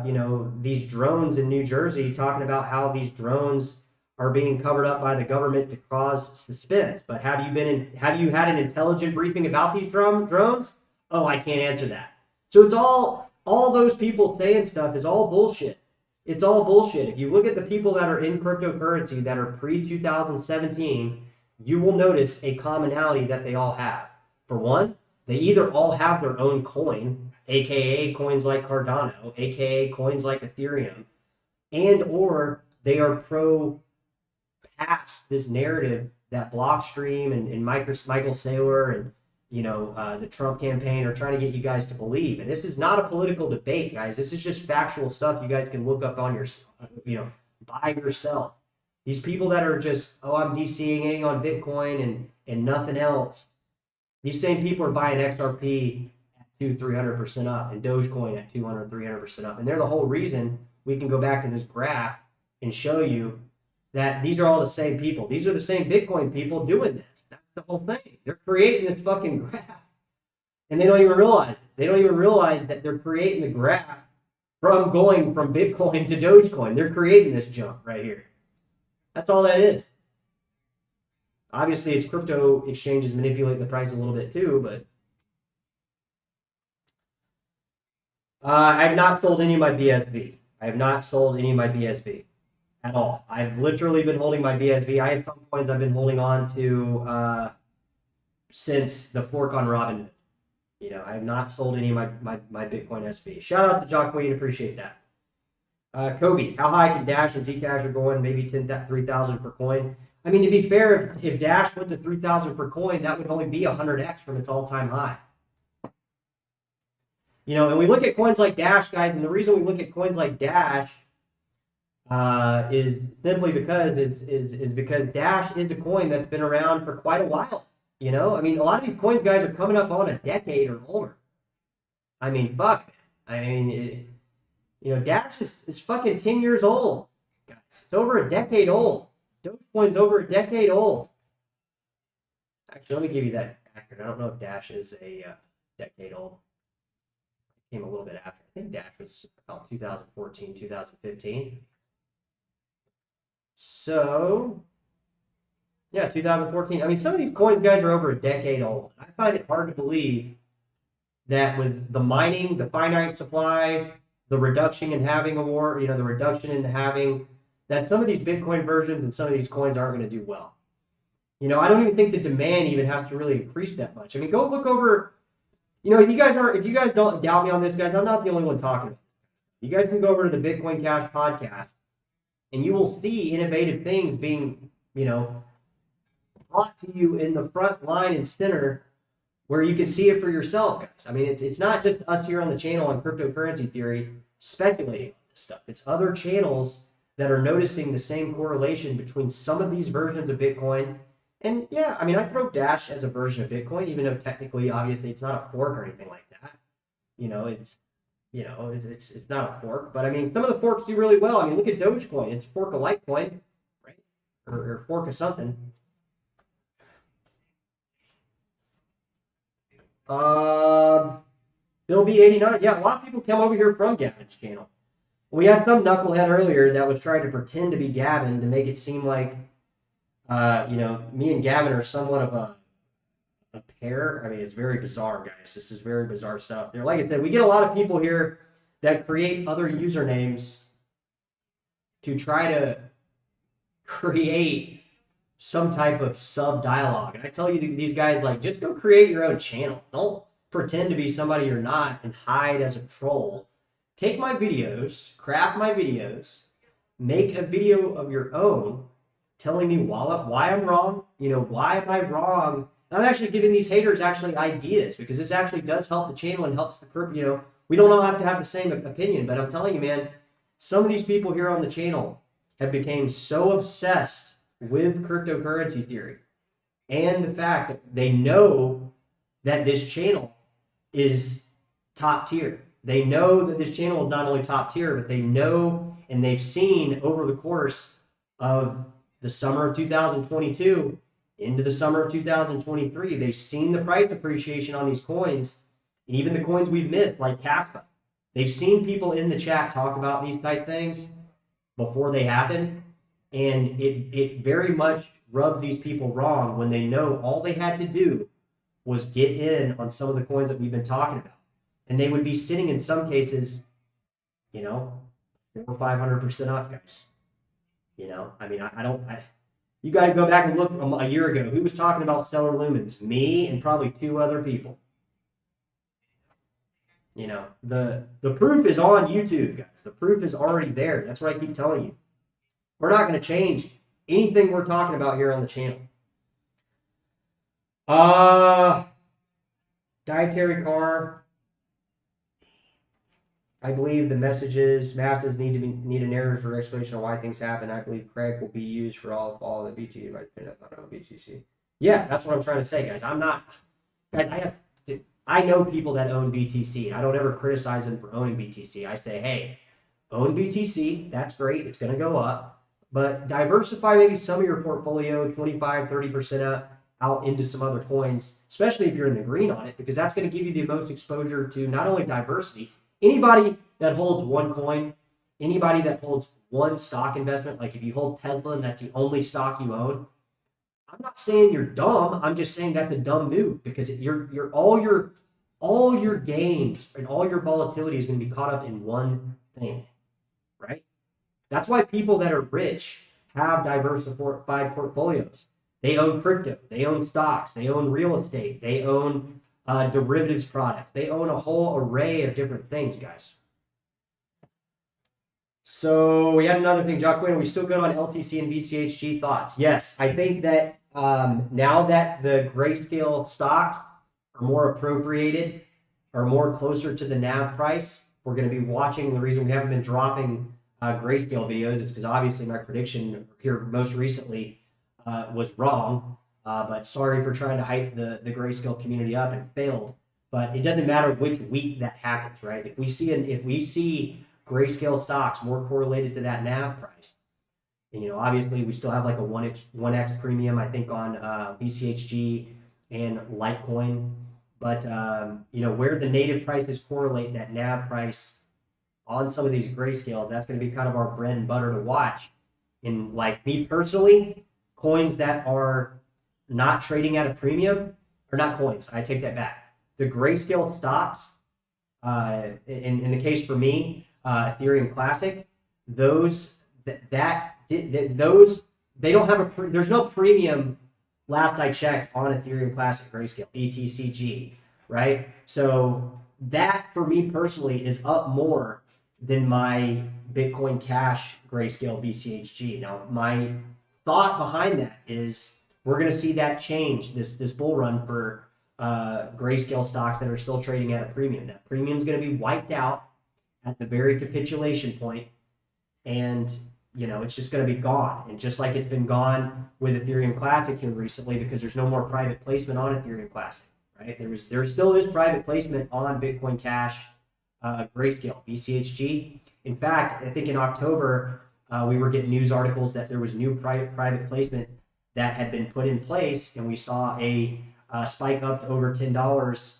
you know, these drones in New Jersey, talking about how these drones are being covered up by the government to cause suspense. But have you had an intelligent briefing about these drones? Oh, I can't answer that. So it's all those people saying stuff is all bullshit. It's all bullshit. If you look at the people that are in cryptocurrency that are pre-2017, you will notice a commonality that they all have. For one, they either all have their own coin, aka coins like Cardano, aka coins like Ethereum, and or they are past this narrative that Blockstream and Michael Saylor and, you know, the Trump campaign are trying to get you guys to believe. And this is not a political debate, guys. This is just factual stuff you guys can look up on your, you know, by yourself. These people that are just, oh, I'm DCing on Bitcoin and nothing else. These same people are buying XRP at 200-300% up and Dogecoin at 200-300% up. And they're the whole reason we can go back to this graph and show you that these are all the same people. These are the same Bitcoin people doing this. That's the whole thing. They're creating this fucking graph. And they don't even realize it. They don't even realize that they're creating the graph from going from Bitcoin to Dogecoin. They're creating this jump right here. That's all that is. Obviously, it's crypto exchanges manipulating the price a little bit too, but I have not sold any of my BSV. I have not sold any of my BSV at all. I've literally been holding my BSV. I have some coins I've been holding on to since the fork on Robinhood. You know, I have not sold any of my Bitcoin SV. Shout out to Jock Queen, appreciate that. Kobe, how high can Dash and ZCASH are going? Maybe 3,000 per coin. I mean, to be fair, if Dash went to 3,000 per coin, that would only be 100x from its all-time high. You know, and we look at coins like Dash, guys, and the reason we look at coins like Dash is simply because because Dash is a coin that's been around for quite a while. You know, I mean, a lot of these coins, guys, are coming up on a decade or older. I mean, fuck. I mean, you know, Dash is fucking 10 years old, guys. It's over a decade old. Dogecoin's over a decade old. Actually, let me give you that accurate. I don't know if Dash is a decade old. It came a little bit after. I think Dash was about 2014, 2015. So, yeah, 2014. I mean, some of these coins, guys, are over a decade old. I find it hard to believe that with the mining, the finite supply, the reduction in halving award, you know, the reduction in the halving, that some of these Bitcoin versions and some of these coins aren't going to do well. You know, I don't even think the demand even has to really increase that much. I mean, go look over You know, if you guys don't doubt me on this, guys, I'm not the only one talking about it. You guys can go over to the Bitcoin Cash podcast, and you will see innovative things being, you know, brought to you in the front line and center, where you can see it for yourself, guys. I mean, it's not just us here on the channel on cryptocurrency theory speculating on this stuff. It's other channels that are noticing the same correlation between some of these versions of Bitcoin. And yeah, I mean, I throw Dash as a version of Bitcoin, even though technically, obviously, it's not a fork or anything like that. You know, it's not a fork, but I mean, some of the forks do really well. I mean, look at Dogecoin. It's a fork of Litecoin, right? Or fork of something. Bill B89. Yeah, a lot of people come over here from Gavin's channel. We had some knucklehead earlier that was trying to pretend to be Gavin to make it seem like, you know, me and Gavin are somewhat of a pair. I mean, it's very bizarre, guys. This is very bizarre stuff. There, like I said, we get a lot of people here that create other usernames to try to create some type of sub dialogue. And I tell you, these guys, like, just go create your own channel. Don't pretend to be somebody you're not and hide as a troll. Take my videos, craft my videos, make a video of your own telling me why I'm wrong, you know, why am I wrong? And I'm actually giving these haters actually ideas, because this actually does help the channel and helps the group. You know, we don't all have to have the same opinion, but I'm telling you, man, some of these people here on the channel have become so obsessed with cryptocurrency theory and the fact that they know that this channel is top tier. They know that this channel is not only top tier, but they know and they've seen over the course of the summer of 2022 into the summer of 2023, they've seen the price appreciation on these coins, and even the coins we've missed, like Caspa. They've seen people in the chat talk about these type things before they happen, and it very much rubs these people wrong when they know all they had to do was get in on some of the coins that we've been talking about. And they would be sitting in some cases, you know, 400% or 500% up, guys. You know, I mean, you guys go back and look a year ago. Who was talking about stellar lumens? Me and probably 2 other people. You know, the proof is on YouTube, guys. The proof is already there. That's what I keep telling you. We're not going to change anything we're talking about here on the channel. Dietary car. I believe the masses need a narrative for explanation of why things happen. I believe Craig will be used for all of the BTC. BTC. Yeah, that's what I'm trying to say, guys. I'm not, guys. I know people that own BTC. I don't ever criticize them for owning BTC. I say, hey, own BTC. That's great. It's going to go up, but diversify maybe some of your portfolio, 25, 30% out into some other coins, especially if you're in the green on it, because that's going to give you the most exposure to not only diversity. Anybody that holds one coin, anybody that holds one stock investment, like if you hold Tesla and that's the only stock you own, I'm not saying you're dumb. I'm just saying that's a dumb move, because all your gains and all your volatility is going to be caught up in one thing, right? That's why people that are rich have diversified portfolios. They own crypto, they own stocks, they own real estate, they own derivatives products. They own a whole array of different things, guys. So we had another thing, Jacqueline. Are we still good on LTC and VCHG thoughts? Yes, I think that now that the grayscale stocks are more appropriated, are more closer to the NAV price, we're going to be watching. The reason we haven't been dropping grayscale videos is because obviously my prediction here most recently was wrong. But sorry for trying to hype the grayscale community up and failed. But it doesn't matter which week that happens, right? If we see grayscale stocks more correlated to that NAV price, and you know, obviously we still have like a 1x premium, I think, on BCHG and Litecoin. But you know, where the native prices correlate that NAV price on some of these grayscales, that's going to be kind of our bread and butter to watch. And like me personally, coins that are not trading at a premium, or not coins, I take that back. The grayscale stocks, in the case for me, Ethereum Classic, those they don't have there's no premium last I checked on Ethereum Classic grayscale, ETCG, right? So that for me personally is up more than my Bitcoin Cash Grayscale BCHG. Now, my thought behind that is we're going to see that change this bull run for Grayscale stocks that are still trading at a premium. That premium is going to be wiped out at the very capitulation point, and it's just going to be gone. And just like it's been gone with Ethereum Classic here recently, because there's no more private placement on Ethereum Classic, right? There still is private placement on Bitcoin Cash Grayscale BCHG. In fact, I think in October we were getting news articles that there was new private placement that had been put in place, and we saw a spike up to over $10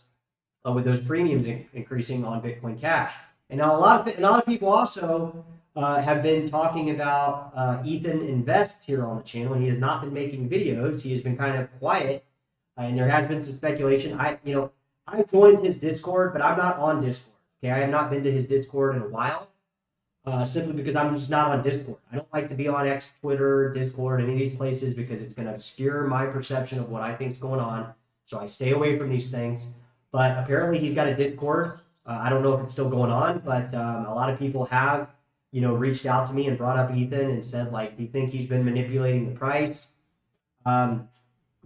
with those premiums increasing on Bitcoin Cash. And now a lot of people also have been talking about Ethan Invest here on the channel. He has not been making videos. He has been kind of quiet, and there has been some speculation. I joined his Discord, but I'm not on Discord. Okay, I have not been to his Discord in a while, simply because I'm just not on Discord. I don't like to be on X, Twitter, Discord, any of these places, because it's going to obscure my perception of what I think is going on. So I stay away from these things. But apparently he's got a Discord. I don't know if it's still going on, but a lot of people have, reached out to me and brought up Ethan and said, like, do you think he's been manipulating the price? I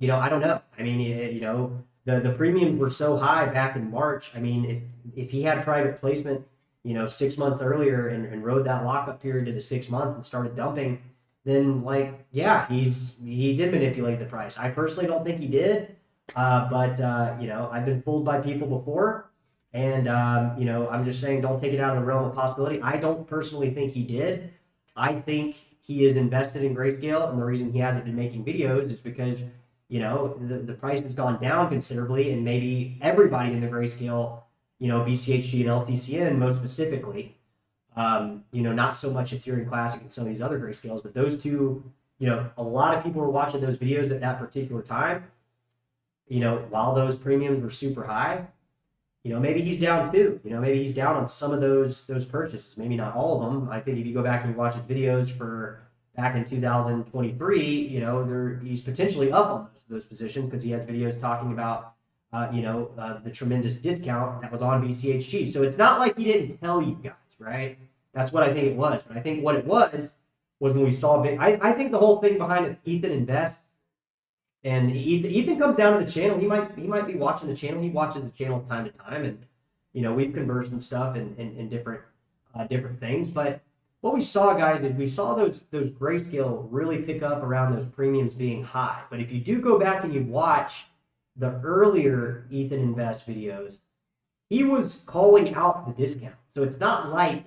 don't know. I mean, the premiums were so high back in March. I mean, if he had private placement, 6 months earlier and rode that lockup period to the 6 month and started dumping, then he did manipulate the price. I personally don't think he did, but I've been fooled by people before, and I'm just saying, don't take it out of the realm of possibility. I don't personally think he did. I think he is invested in Grayscale, and the reason he hasn't been making videos is because the price has gone down considerably, and maybe everybody in the Grayscale, BCHG and LTCN most specifically, not so much Ethereum Classic and some of these other Grayscales, but those two, a lot of people were watching those videos at that particular time, while those premiums were super high. Maybe he's down too. Maybe he's down on some of those purchases. Maybe not all of them. I think if you go back and watch his videos for back in 2023, he's potentially up on those positions, because he has videos talking about the tremendous discount that was on BCHG. So it's not like he didn't tell you guys, right? That's what I think it was. But I think what it was when we saw I think the whole thing behind it, Ethan Invest, and Ethan comes down to the channel. He might be watching the channel. He watches the channel time to time, and we've conversed and stuff and different things. But what we saw, guys, is we saw those Grayscale really pick up around those premiums being high. But if you do go back and you watch the earlier Ethan Invest videos, he was calling out the discount. So it's not like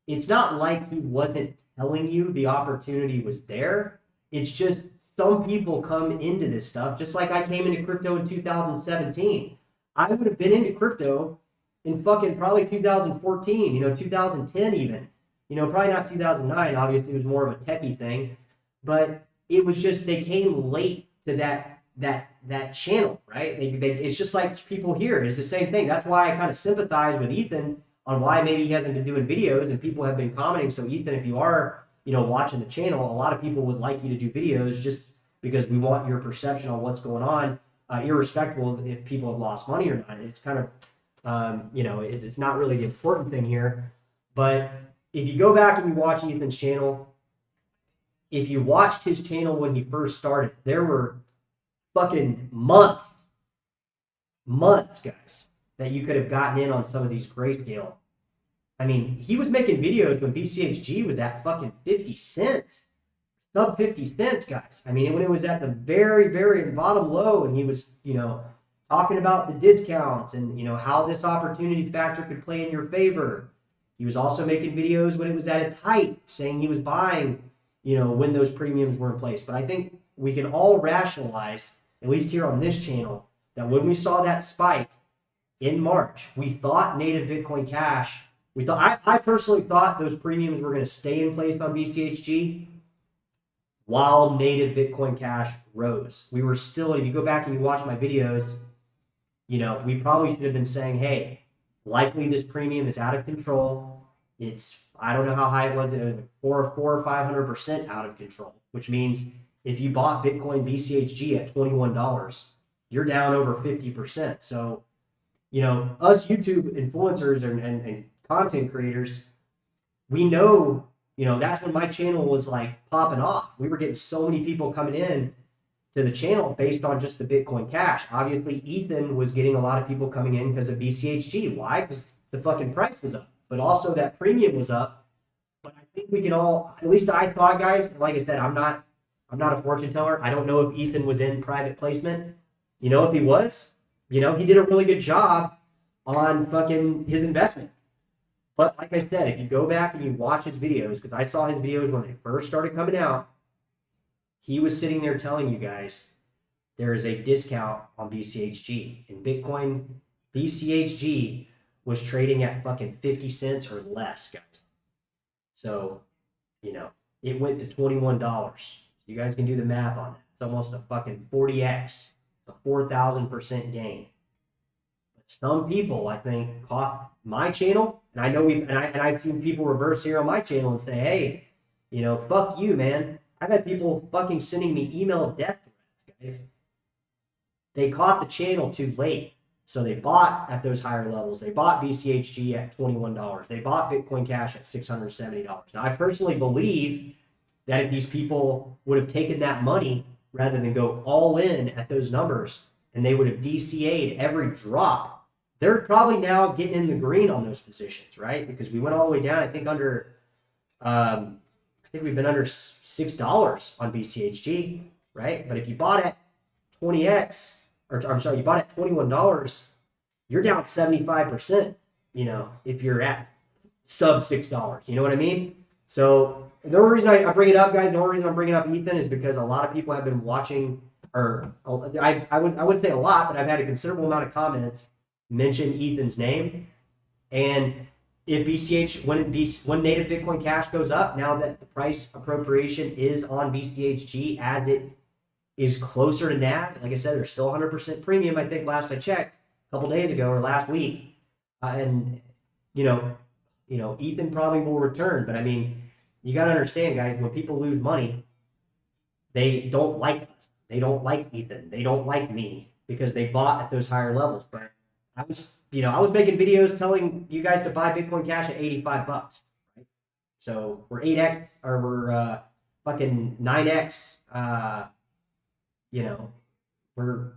he wasn't telling you the opportunity was there. It's just some people come into this stuff, just like I came into crypto in 2017. I would have been into crypto in fucking probably 2014, 2010 even. Probably not 2009. Obviously, it was more of a techie thing, but it was just they came late to that channel, right? It's just like people here. It's the same thing. That's why I kind of sympathize with Ethan on why maybe he hasn't been doing videos, and people have been commenting. So Ethan, if you are watching the channel, a lot of people would like you to do videos just because we want your perception on what's going on, irrespective of if people have lost money or not. It's kind of it's not really the important thing here. But if you go back and you watch Ethan's channel, if you watched his channel when he first started, there were fucking months, guys, that you could have gotten in on some of these Grayscale. I mean, he was making videos when BCHG was at fucking 50 cents, sub 50 cents, guys. I mean, when it was at the very, very bottom low, and he was, talking about the discounts and, how this opportunity factor could play in your favor. He was also making videos when it was at its height, saying he was buying, when those premiums were in place. But I think we can all rationalize, at least here on this channel, that when we saw that spike in March, we thought native Bitcoin Cash, I personally thought those premiums were going to stay in place on BCHG while native Bitcoin Cash rose. We were still, if you go back and you watch my videos, we probably should have been saying, hey, likely this premium is out of control. It's, I don't know how high it was, 400 or 500% out of control, which means if you bought Bitcoin BCHG at $21, you're down over 50%. So you know, us YouTube influencers and content creators, we know, you know, that's when my channel was like popping off. We were getting so many people coming in to the channel based on just the Bitcoin Cash. Obviously, Ethan was getting a lot of people coming in because of BCHG. Why? Because the fucking price was up, but also that premium was up. But I think we can all, at least I thought, guys, like I said, I'm not a fortune teller. I don't know if Ethan was in private placement. You know, if he was, you know, he did a really good job on fucking his investment. But like I said, if you go back and you watch his videos, because I saw his videos when they first started coming out, he was sitting there telling you guys there is a discount on BCHG. In Bitcoin, BCHG was trading at fucking 50 cents or less, guys. So, you know, it went to $21. You guys can do the math on that. It's almost a fucking 40x. It's a 4,000% gain. But some people, I think, caught my channel, and I know I've seen people reverse here on my channel and say, hey, you know, fuck you, man. I've had people fucking sending me email death threats, guys. They caught the channel too late. So they bought at those higher levels. They bought BCHG at $21. They bought Bitcoin Cash at $670. Now, I personally believe that if these people would have taken that money rather than go all in at those numbers, and they would have DCA'd every drop, they're probably now getting in the green on those positions, right? Because we went all the way down, I think under, I think we've been under $6 on BCHG, right? But if you bought at 20x, or I'm sorry, you bought at $21, you're down 75%, you know, if you're at sub $6, you know what I mean? So the only reason I bring it up, guys, the only reason I'm bringing up Ethan is because a lot of people have been watching, or I wouldn't say a lot, but I've had a considerable amount of comments mention Ethan's name. And if BCH, when native Bitcoin Cash goes up, now that the price appropriation is on BCHG as it is closer to NAV, like I said, there's still 100% premium, I think last I checked, a couple days ago or last week. And, you know, Ethan probably will return. But I mean, you got to understand, guys, when people lose money, they don't like us. They don't like Ethan. They don't like me because they bought at those higher levels. But I was making videos telling you guys to buy Bitcoin Cash at $85. Right? So we're 8x, or we're fucking 9x. You know, or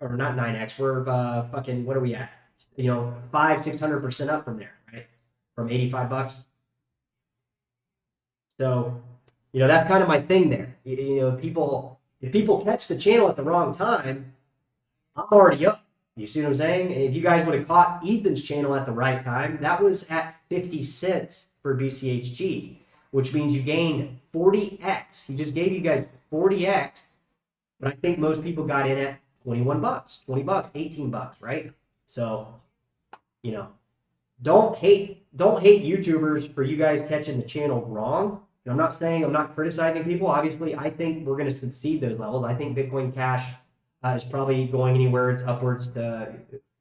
not 9x. We're fucking, what are we at? You know, 500-600% up from there, right? From $85. So, you know, that's kind of my thing there. You know, if people catch the channel at the wrong time, I'm already up. You see what I'm saying? And if you guys would have caught Ethan's channel at the right time, that was at 50 cents for BCHG, which means you gained 40x. He just gave you guys 40x, but I think most people got in at $21, $20, $18, right? So, you know, don't hate YouTubers for you guys catching the channel wrong. And I'm not saying, I'm not criticizing people. Obviously, I think we're going to succeed those levels. I think Bitcoin Cash is probably going anywhere upwards to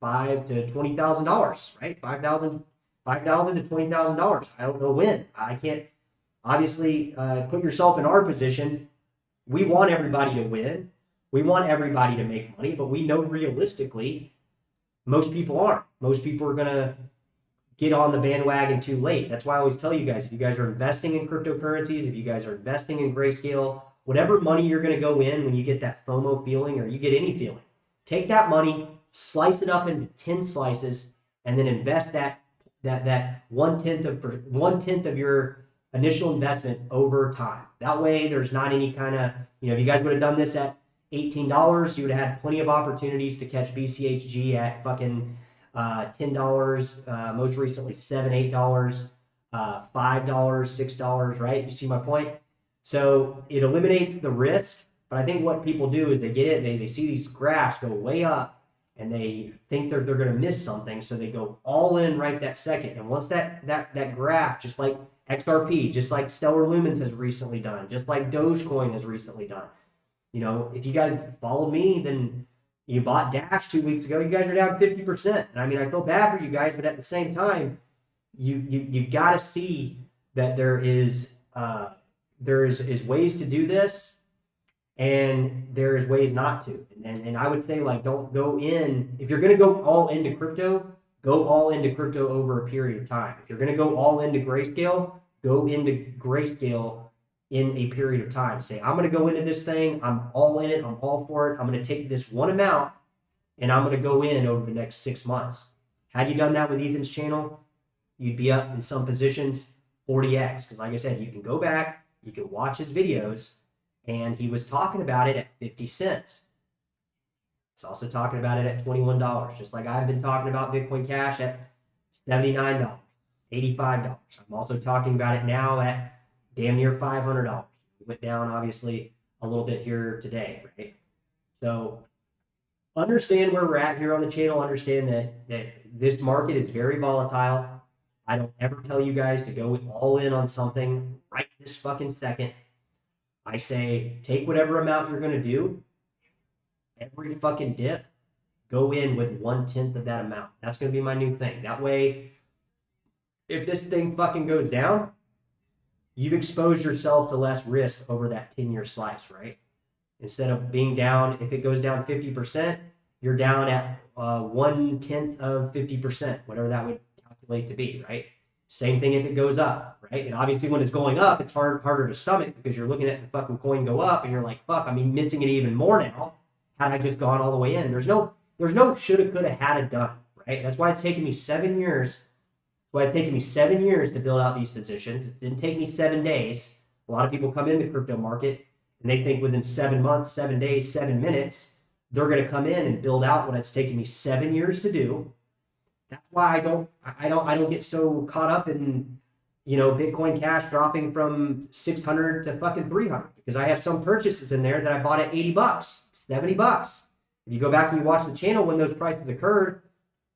$5,000 to $20,000, right? $5,000 to $20,000. I don't know when. I can't obviously put yourself in our position. We want everybody to win. We want everybody to make money, but we know realistically, most people aren't. Most people are going to get on the bandwagon too late. That's why I always tell you guys, if you guys are investing in cryptocurrencies, if you guys are investing in Grayscale, whatever money you're going to go in when you get that FOMO feeling or you get any feeling, take that money, slice it up into 10 slices, and then invest that 1/10 of your initial investment over time. That way there's not any kind of, you know, if you guys would have done this at $18, you would have had plenty of opportunities to catch BCHG at fucking $10, most recently $7, $8, $5, $6, right? You see my point? So it eliminates the risk, but I think what people do is they get it, they see these graphs go way up, and they think they're going to miss something, so they go all in right that second. And once that graph, just like XRP, just like Stellar Lumens has recently done, just like Dogecoin has recently done, you know, if you guys followed me, then you bought Dash 2 weeks ago, you guys are down 50%. And I mean, I feel bad for you guys, but at the same time, you got to see that there is ways to do this. And there's ways not to. And I would say, like, don't go in. If you're going to go all into crypto, go all into crypto over a period of time. If you're going to go all into grayscale, go into grayscale in a period of time. Say, I'm going to go into this thing. I'm all in it. I'm all for it. I'm going to take this one amount and I'm going to go in over the next 6 months. Had you done that with Ethan's channel, you'd be up in some positions 40x. Because like I said, you can go back, you can watch his videos, and he was talking about it at 50 cents. He's also talking about it at $21, just like I've been talking about Bitcoin Cash at $79, $85. I'm also talking about it now at damn near $500. It went down, obviously, a little bit here today, right? So understand where we're at here on the channel. Understand that this market is very volatile. I don't ever tell you guys to go all in on something right this fucking second. I say, take whatever amount you're going to do. Every fucking dip, go in with 1/10 of that amount. That's going to be my new thing. That way, if this thing fucking goes down, you've exposed yourself to less risk over that 10-year slice, right? Instead of being down, if it goes down 50%, you're down at 1/10 of 50%, whatever that would calculate to be, right? Same thing if it goes up, right? And obviously when it's going up, it's harder to stomach because you're looking at the fucking coin go up and you're like, fuck, I'm missing it even more now had I just gone all the way in. There's no shoulda, coulda, had done, right? That's why it's taken me 7 years. That's why it's taken me 7 years to build out these positions. It didn't take me 7 days. A lot of people come in the crypto market and they think within 7 months, 7 days, 7 minutes, they're going to come in and build out what it's taken me 7 years to do. That's why I don't get so caught up in, Bitcoin Cash dropping from 600 to fucking 300 because I have some purchases in there that I bought at $80, $70. If you go back and you watch the channel when those prices occurred,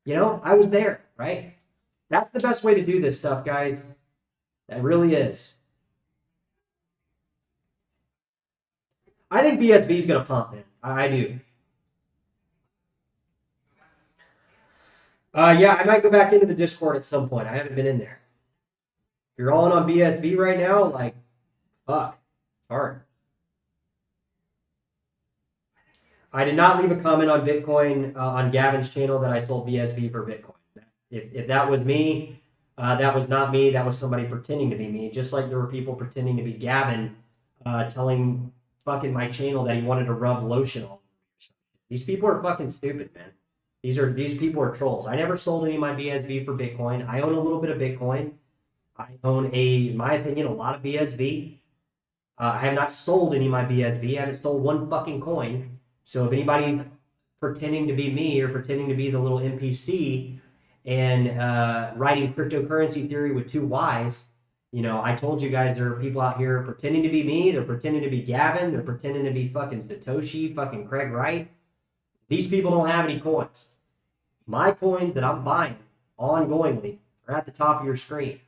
I was there, right? That's the best way to do this stuff, guys. That really is. I think BSB is going to pump, man. I do. Yeah, I might go back into the Discord at some point. I haven't been in there. If you're all in on BSB right now, like, fuck, hard. I did not leave a comment on Bitcoin on Gavin's channel that I sold BSB for Bitcoin. If that was me, that was not me. That was somebody pretending to be me. Just like there were people pretending to be Gavin, telling fucking my channel that he wanted to rub lotion on. These people are fucking stupid, man. These people are trolls. I never sold any of my BSB for Bitcoin. I own a little bit of Bitcoin. I own in my opinion, a lot of BSB. I have not sold any of my BSB. I haven't sold one fucking coin. So if anybody's pretending to be me or pretending to be the little NPC and writing cryptocurrency theory with 2 Ys, I told you guys there are people out here pretending to be me. They're pretending to be Gavin. They're pretending to be fucking Satoshi, fucking Craig Wright. These people don't have any coins. My coins that I'm buying ongoingly are at the top of your screen.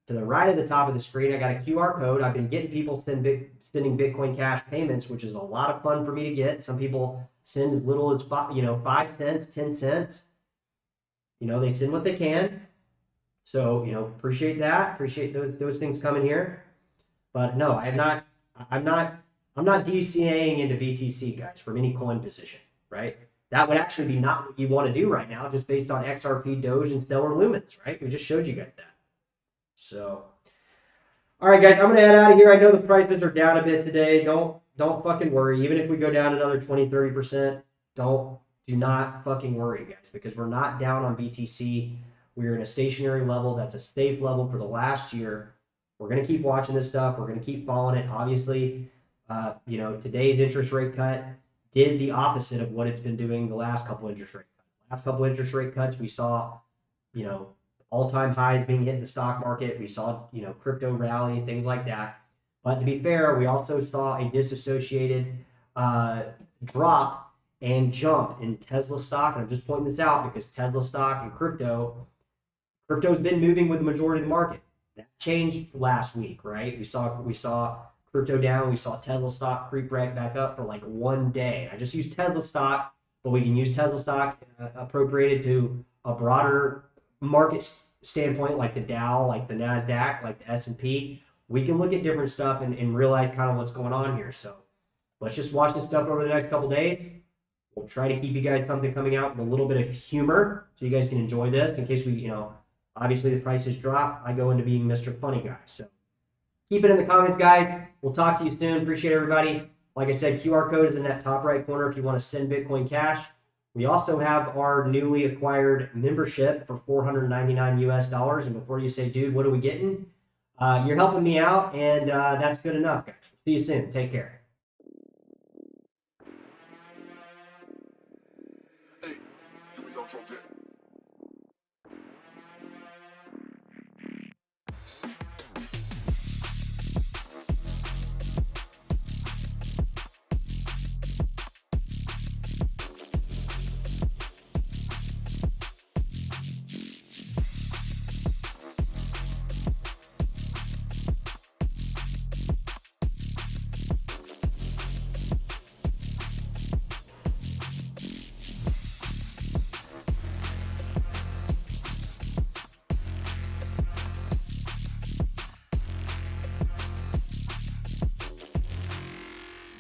To the right of the top of the screen, I got a QR code. I've been getting people sending Bitcoin Cash payments, which is a lot of fun for me to get. Some people send as little as 5 cents, 10 cents. They send what they can. So, appreciate that. Appreciate those things coming here. But no, I'm not DCAing into BTC, guys, from any coin position, right? That would actually be not what you want to do right now, just based on XRP, Doge, and Stellar Lumens, right? We just showed you guys that. So, all right, guys, I'm going to head out of here. I know the prices are down a bit today. Don't fucking worry. Even if we go down another 20, 30%, do not fucking worry, guys, because we're not down on BTC. We're in a stationary level. That's a safe level for the last year. We're going to keep watching this stuff. We're going to keep following it. Obviously, today's interest rate cut did the opposite of what it's been doing the last couple interest rate cuts. Last couple interest rate cuts, we saw, all-time highs being hit in the stock market. We saw, crypto rally, things like that. But to be fair, we also saw a disassociated drop and jump in Tesla stock. And I'm just pointing this out because Tesla stock and crypto's been moving with the majority of the market. That changed last week, right? We saw crypto down. We saw Tesla stock creep right back up for like 1 day. I just used Tesla stock, but we can use Tesla stock appropriated to a broader market standpoint, like the Dow, like the NASDAQ, like the S&P. We can look at different stuff and realize kind of what's going on here. So let's just watch this stuff over the next couple days. We'll try to keep you guys something coming out with a little bit of humor so you guys can enjoy this in case we, obviously the prices drop. I go into being Mr. Funny Guy. So keep it in the comments, guys. We'll talk to you soon. Appreciate everybody. Like I said, QR code is in that top right corner if you want to send Bitcoin Cash. We also have our newly acquired membership for $499 US. And before you say, dude, what are we getting? You're helping me out, and that's good enough, guys. See you soon. Take care. Hey, you don't drop that.